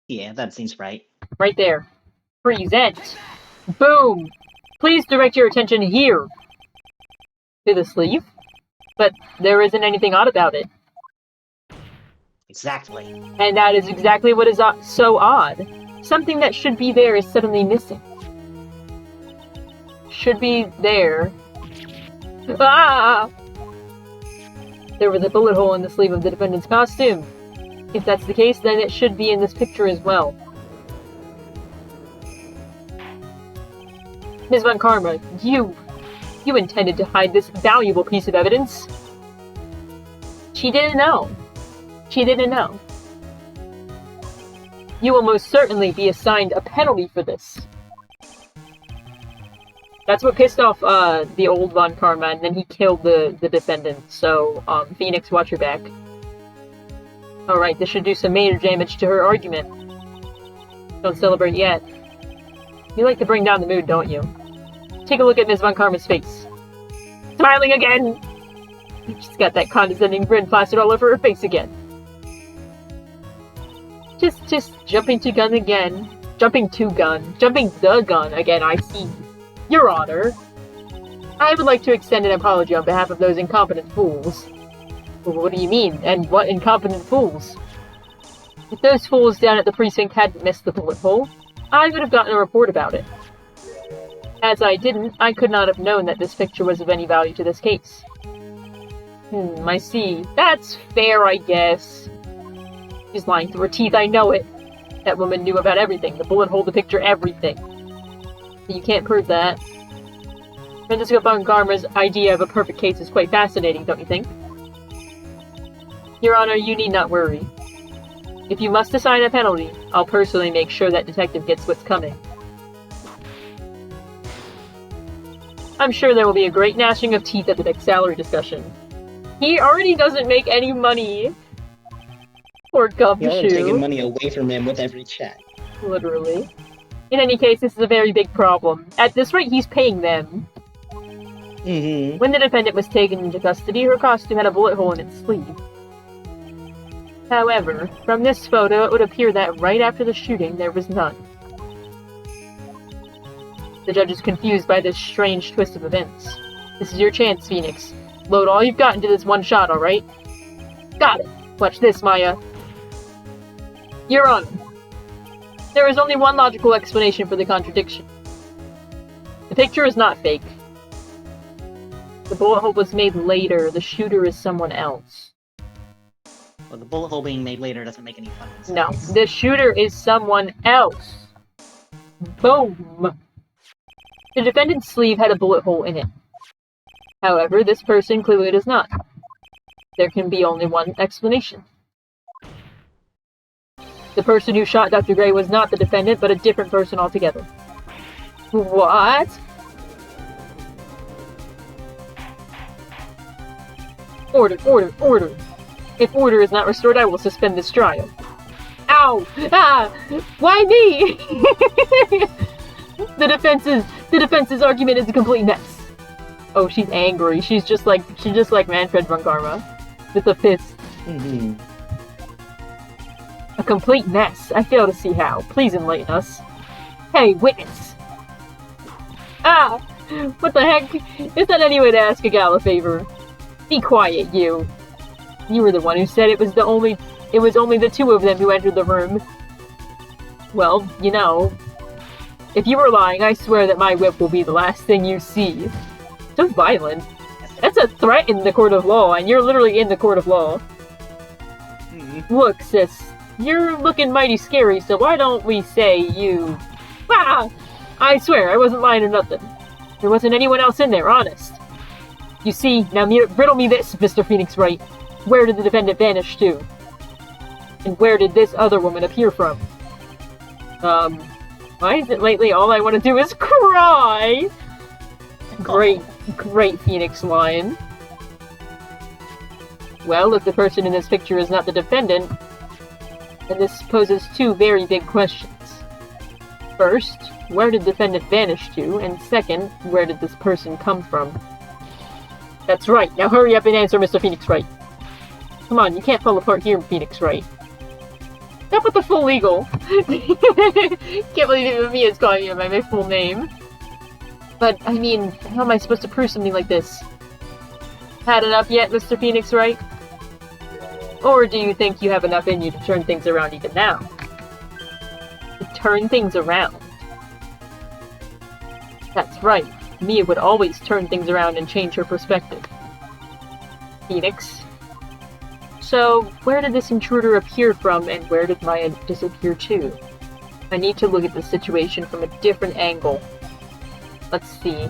Yeah, that seems right. Right there. Present. Boom. Please direct your attention here. To the sleeve. But there isn't anything odd about it. Exactly. And that is exactly what is so odd. Something that should be there is suddenly missing. Should be there. Ah! There was a bullet hole in the sleeve of the defendant's costume. If that's the case, then it should be in this picture as well. Ms. Von Karma, you intended to hide this valuable piece of evidence. She didn't know. You will most certainly be assigned a penalty for this. That's what pissed off the old Von Karma, and then he killed the defendant. So, Phoenix, watch your back. Alright, this should do some major damage to her argument. Don't celebrate yet. You like to bring down the mood, don't you? Take a look at Ms. Von Karma's face. Smiling again! She's got that condescending grin plastered all over her face again. Just jumping the gun again, I see. Your Honor, I would like to extend an apology on behalf of those incompetent fools. What do you mean? And what incompetent fools? If those fools down at the precinct hadn't missed the bullet hole, I would have gotten a report about it. As I didn't, I could not have known that this picture was of any value to this case. I see. That's fair, I guess. She's lying through her teeth, I know it. That woman knew about everything. The bullet hole, the picture, everything. But you can't prove that. Francisco Von Karma's idea of a perfect case is quite fascinating, don't you think? Your Honor, you need not worry. If you must assign a penalty, I'll personally make sure that detective gets what's coming. I'm sure there will be a great gnashing of teeth at the next salary discussion. He already doesn't make any money. Poor Gumshoe. You're taking money away from him with every check. Literally. In any case, this is a very big problem. At this rate, he's paying them. When the defendant was taken into custody, her costume had a bullet hole in its sleeve. However, from this photo, it would appear that right after the shooting, there was none. The judge is confused by this strange twist of events. This is your chance, Phoenix. Load all you've got into this one shot, alright? Got it! Watch this, Maya. Your Honor. There is only one logical explanation for the contradiction. The picture is not fake. The bullet hole was made later. The shooter is someone else. Well, the bullet hole being made later doesn't make any fucking sense. No, the shooter is someone else. Boom! The defendant's sleeve had a bullet hole in it. However, this person clearly does not. There can be only one explanation. The person who shot Dr. Gray was not the defendant, but a different person altogether. What? Order, order, order. If order is not restored, I will suspend this trial. Ow! Ah! Why me? The defense's The defense's argument is a complete mess. Oh, she's angry. She's just like Manfred von Karma. With a fist. Mm-hmm. A complete mess. I fail to see how. Please enlighten us. Hey, witness! Ah! What the heck? Is that any way to ask a gal a favor? Be quiet, you. You were the one who said it was only the two of them who entered the room. Well, you know, if you were lying, I swear that my whip will be the last thing you see. So violent. That's a threat in the court of law, and you're literally in the court of law. Mm-hmm. Look, sis, you're looking mighty scary, so why don't we say you... Ah! I swear, I wasn't lying or nothing. There wasn't anyone else in there, honest. You see, now riddle me this, Mr. Phoenix Wright. Where did the defendant vanish to? And where did this other woman appear from? Why is it lately all I want to do is cry? Great Phoenix line. Well, if the person in this picture is not the defendant, then this poses two very big questions. First, where did the defendant vanish to? And second, where did this person come from? That's right, now hurry up and answer, Mr. Phoenix Wright. Come on, you can't fall apart here, Phoenix Wright. Stop with the full legal. Can't believe even me is calling you by my full name. But, I mean, how am I supposed to prove something like this? Had enough yet, Mr. Phoenix Wright? Or do you think you have enough in you to turn things around even now? To turn things around? That's right. Mia would always turn things around and change her perspective. Phoenix? So, where did this intruder appear from, and where did Maya disappear to? I need to look at the situation from a different angle. Let's see.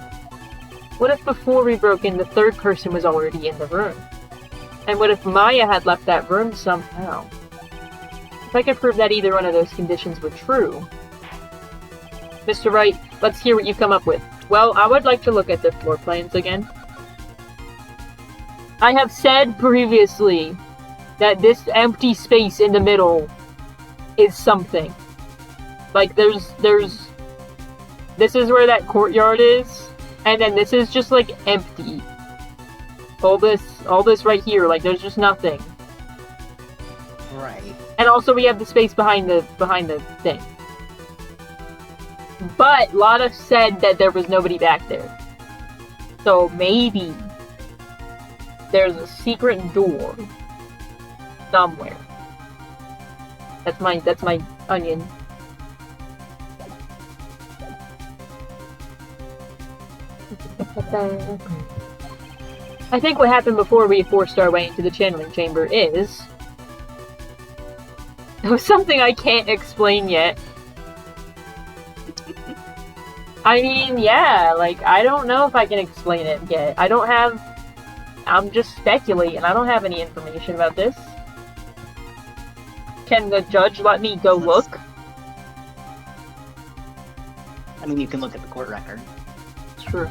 What if before we broke in, the third person was already in the room? And what if Maya had left that room somehow? If I could prove that either one of those conditions were true... Mr. Wright, let's hear what you've come up with. Well, I would like to look at the floor plans again. I have said previously that this empty space in the middle is something. Like, there's... This is where that courtyard is, and then this is just, like, empty. All this right here, like, there's just nothing. Right. And also we have the space behind the thing. But Lotta said that there was nobody back there. So maybe there's a secret door somewhere. That's my onion. I think what happened before we forced our way into the channeling chamber is... It was something I can't explain yet. I mean, yeah, like, I don't know if I can explain it yet. I'm just speculating. I don't have any information about this. Can the judge let me go look? I mean, you can look at the court record. True.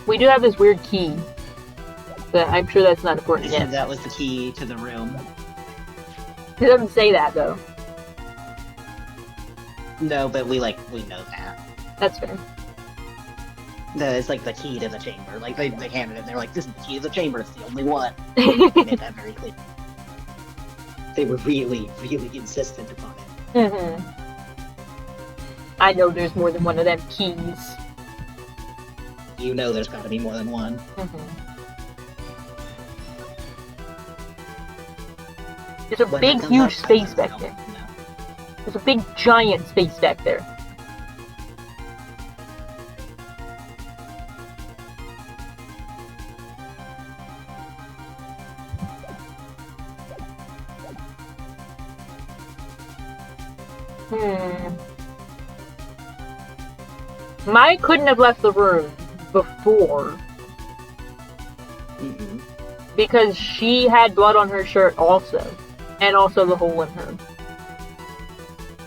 We do have this weird key, but I'm sure that's not important They said yet. that was the key to the room. It doesn't say that, though. No, but we know that. That's fair. It's like the key to the chamber. Like, they handed it, they're like, this is the key to the chamber, it's the only one. They made that very clear. They were really, really insistent upon it. I know there's more than one of them keys. You know there's gotta be more than one. There's a When big, it comes huge up, space I back don't there. know. There's a big, giant space back there. Maya couldn't have left the room before because she had blood on her shirt also, and also the hole in her.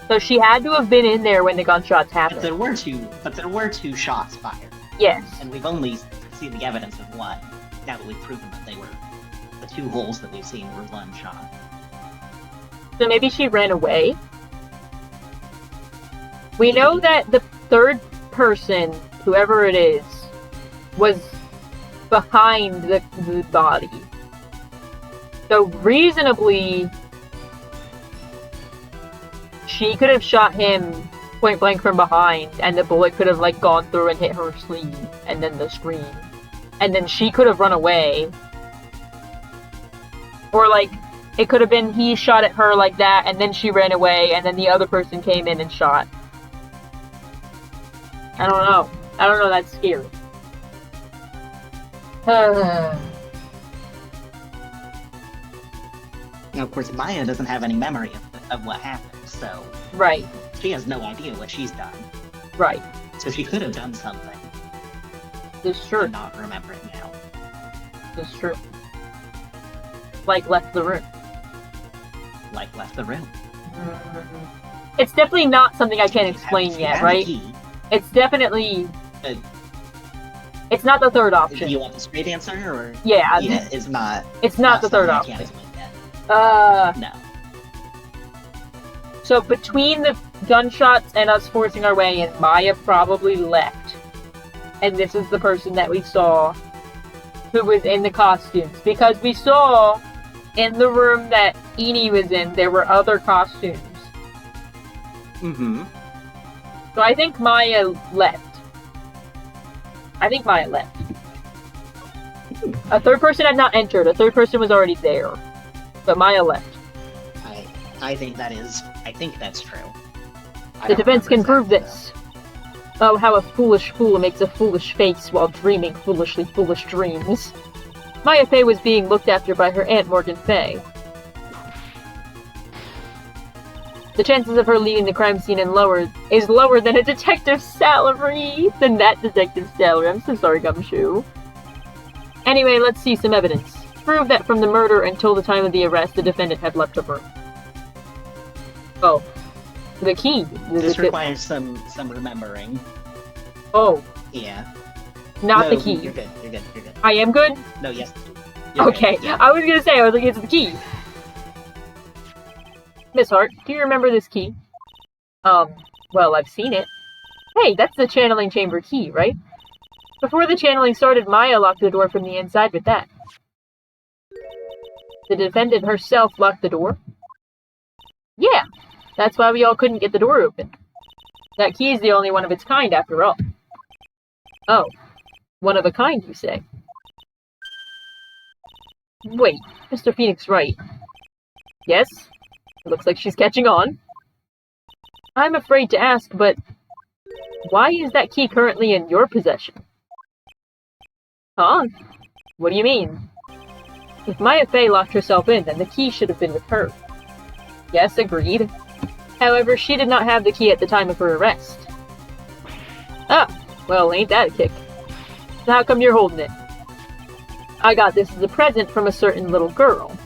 So she had to have been in there when the gunshots happened. But there were two shots fired. Yes. And we've only seen the evidence of one, now that we've proven that they were the 2 holes that we've seen were one shot. So maybe she ran away? We know that the third person, whoever it is, was behind the body. So reasonably, she could have shot him point blank from behind, and the bullet could have like gone through and hit her sleeve, and then the screen. And then she could have run away. Or like, it could have been he shot at her like that, and then she ran away, and then the other person came in and shot. I don't know. I don't know, that's scary. Now, of course, Maya doesn't have any memory of what happened, so Right, she has no idea what she's done. right. So she could have done something It's true. and not remember it now. It's true. Like, left the room. Like, left the room. It's definitely not something I can't She explain had yet, the right? key. It's definitely... Uh, It's not the third Do option. you want the straight answer, or...? Yeah, Yeah, it's not. it's not the third something I option. can't explain yet. No. So between the gunshots and us forcing our way in, Maya probably left. And this is the person that we saw who was in the costumes. Because we saw in the room that Eni was in, there were other costumes. Mm-hmm. So I think Maya left. A third person had not entered. A third person was already there. But Maya left. I think that's true. I The don't defense can remember prove exactly, this. Oh, how a foolish fool makes a foolish face while dreaming foolishly foolish dreams. Maya Fey was being looked after by her aunt Morgan Fey. The chances of her leaving the crime scene is lower than a detective's salary. Than that detective's salary. I'm so sorry, Gumshoe. Anyway, let's see some evidence. Prove that from the murder until the time of the arrest, the defendant had left the room. Oh. The key. This requires some remembering. Oh, Yeah. not No, the key. You're good. You're good. You're good. I am good? No, yes. You're Okay, good, yeah. I was gonna say, I was like, it's the key. Miss Hart, do you remember this key? Well, I've seen it. Hey, that's the channeling chamber key, right? Before the channeling started, Maya locked the door from the inside with that. The defendant herself locked the door? Yeah, that's why we all couldn't get the door open. That key is the only one of its kind, after all. Oh, one of a kind, you say? Wait, Mr. Phoenix Wright. Yes? It looks like she's catching on. I'm afraid to ask, but why is that key currently in your possession? Huh? What do you mean? If Maya Fey locked herself in, then the key should have been with her. Yes, agreed. However, she did not have the key at the time of her arrest. Ah, well, ain't that a kick. So how come you're holding it? I got this as a present from a certain little girl.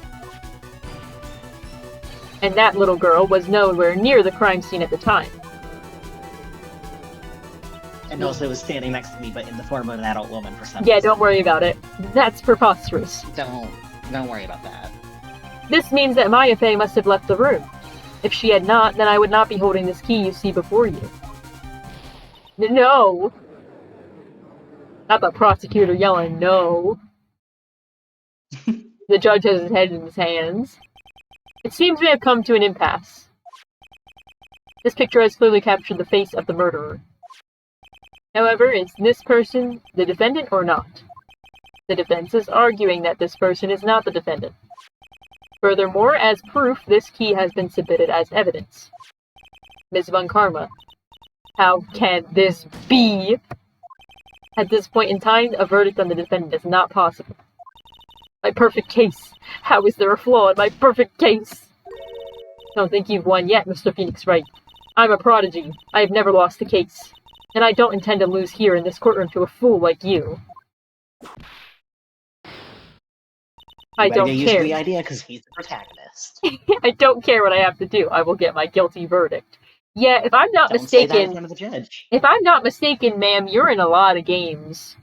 And that little girl was nowhere near the crime scene at the time. And also was standing next to me, but in the form of an adult woman for some Yeah, reason. don't worry about it. That's preposterous. Don't worry about that. This means that Maya Fey must have left the room. If she had not, then I would not be holding this key you see before you. No! Not the prosecutor yelling no. The judge has his head in his hands. It seems we have come to an impasse. This picture has clearly captured the face of the murderer. However, is this person the defendant or not? The defense is arguing that this person is not the defendant. Furthermore, as proof, this key has been submitted as evidence. Ms. Von Karma, how can this be? At this point in time, a verdict on the defendant is not possible. My perfect case. How is there a flaw in my perfect case? Don't think you've won yet, Mr. Phoenix Wright. I'm a prodigy. I have never lost a case. And I don't intend to lose here in this courtroom to a fool like you. I don't Use care. the idea because he's the protagonist. I don't care what I have to do. I will get my guilty verdict. Yeah, if I'm not Don't say that in mistaken, front of the judge. if I'm not mistaken, ma'am, you're in a lot of games.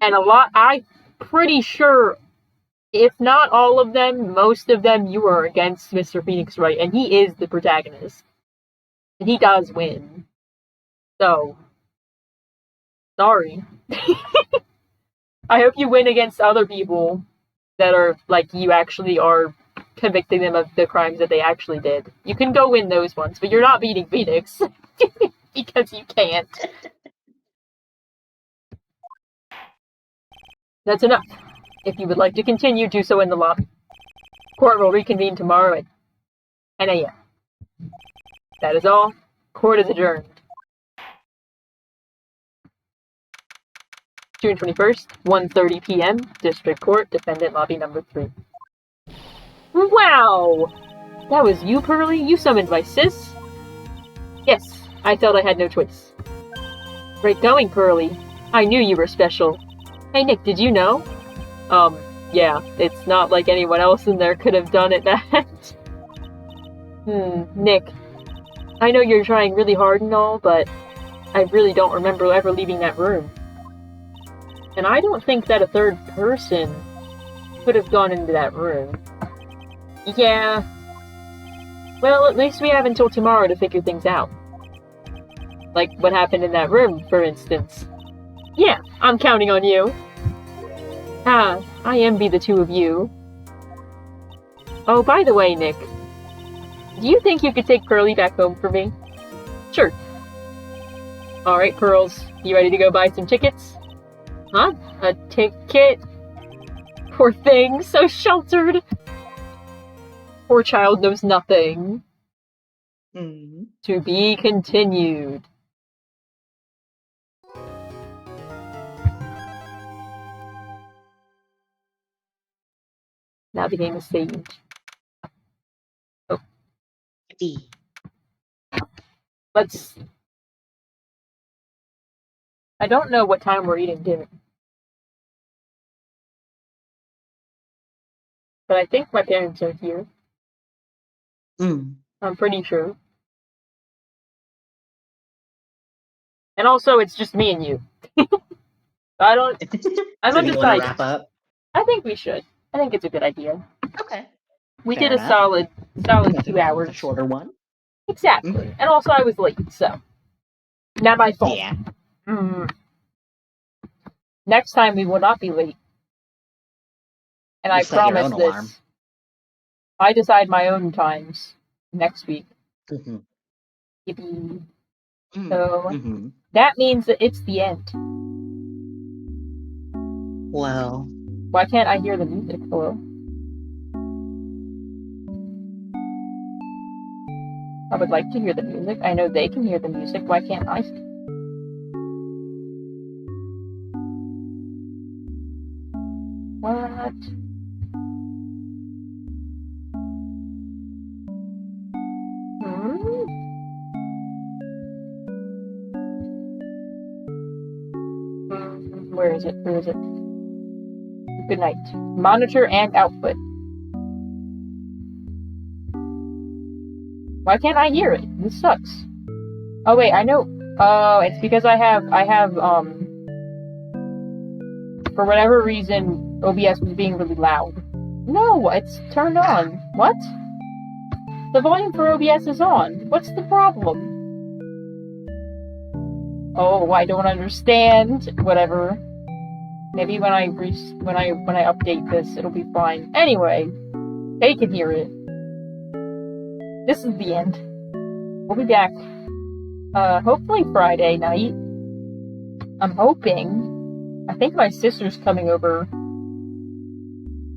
And pretty sure, if not all of them, most of them, you are against Mr. Phoenix Wright, and he is the protagonist. And he does win. So, sorry. I hope you win against other people that are, like, you actually are convicting them of the crimes that they actually did. You can go win those ones, but you're not beating Phoenix. Because you can't. That's enough. If you would like to continue, do so in the lobby. Court will reconvene tomorrow at 10 a.m. That is all. Court is adjourned. June 21st, 1:30 p.m. District Court, Defendant Lobby Number 3. Wow! That was you, Pearly? You summoned my sis? Yes, I felt I had no choice. Great going, Pearly. I knew you were special. Hey, Nick, did you know? Yeah, it's not like anyone else in there could have done it that. Nick. I know you're trying really hard and all, but I really don't remember ever leaving that room. And I don't think that a third person could have gone into that room. Yeah. Well, at least we have until tomorrow to figure things out. Like what happened in that room, for instance. Yeah, I'm counting on you. Ah, I envy the two of you. Oh, by the way, Nick. Do you think you could take Pearly back home for me? Sure. Alright, Pearls. You ready to go buy some tickets? Huh? A ticket? Poor thing, so sheltered. Poor child knows nothing. To be continued. Now the game is saved. Oh. Let's... I don't know what time we're eating dinner. But I think my parents are here. I'm pretty sure. And also, it's just me and you. I'm So do you want to undecided. wrap up? I think we should. I think it's a good idea. Okay. We Fair did enough. a solid Nothing 2 wrong with hours. a shorter one. Exactly. And also I was late, so. Not my fault. Yeah. Next time we will not be late. And You I set your promise own this. alarm. I decide my own times next week. Yippee. So, that means that it's the end. Well. Why can't I hear the music? Hello? I would like to hear the music. I know they can hear the music. Why can't I? What? Where is it? Where is it? Good night. Monitor and output. Why can't I hear it? This sucks. Oh wait, I know. Oh, it's because I have, for whatever reason, OBS was being really loud. No, it's turned on. What? The volume for OBS is on. What's the problem? Oh, I don't understand. Whatever. Maybe when I update this, it'll be fine. Anyway, they can hear it. This is the end. We'll be back. Hopefully Friday night. I'm hoping. I think my sister's coming over.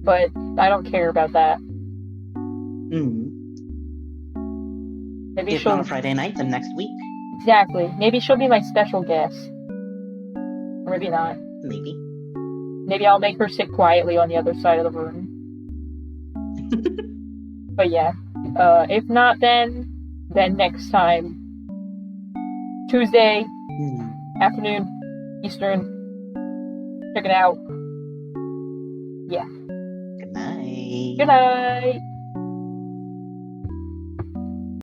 But I don't care about that. Maybe If not Friday night, then next week. Exactly. Maybe she'll be my special guest. Or maybe not. Maybe. Maybe I'll make her sit quietly on the other side of the room. But yeah. If not then next time. Tuesday, afternoon, Eastern. Check it out. Yeah. Good night. Good night.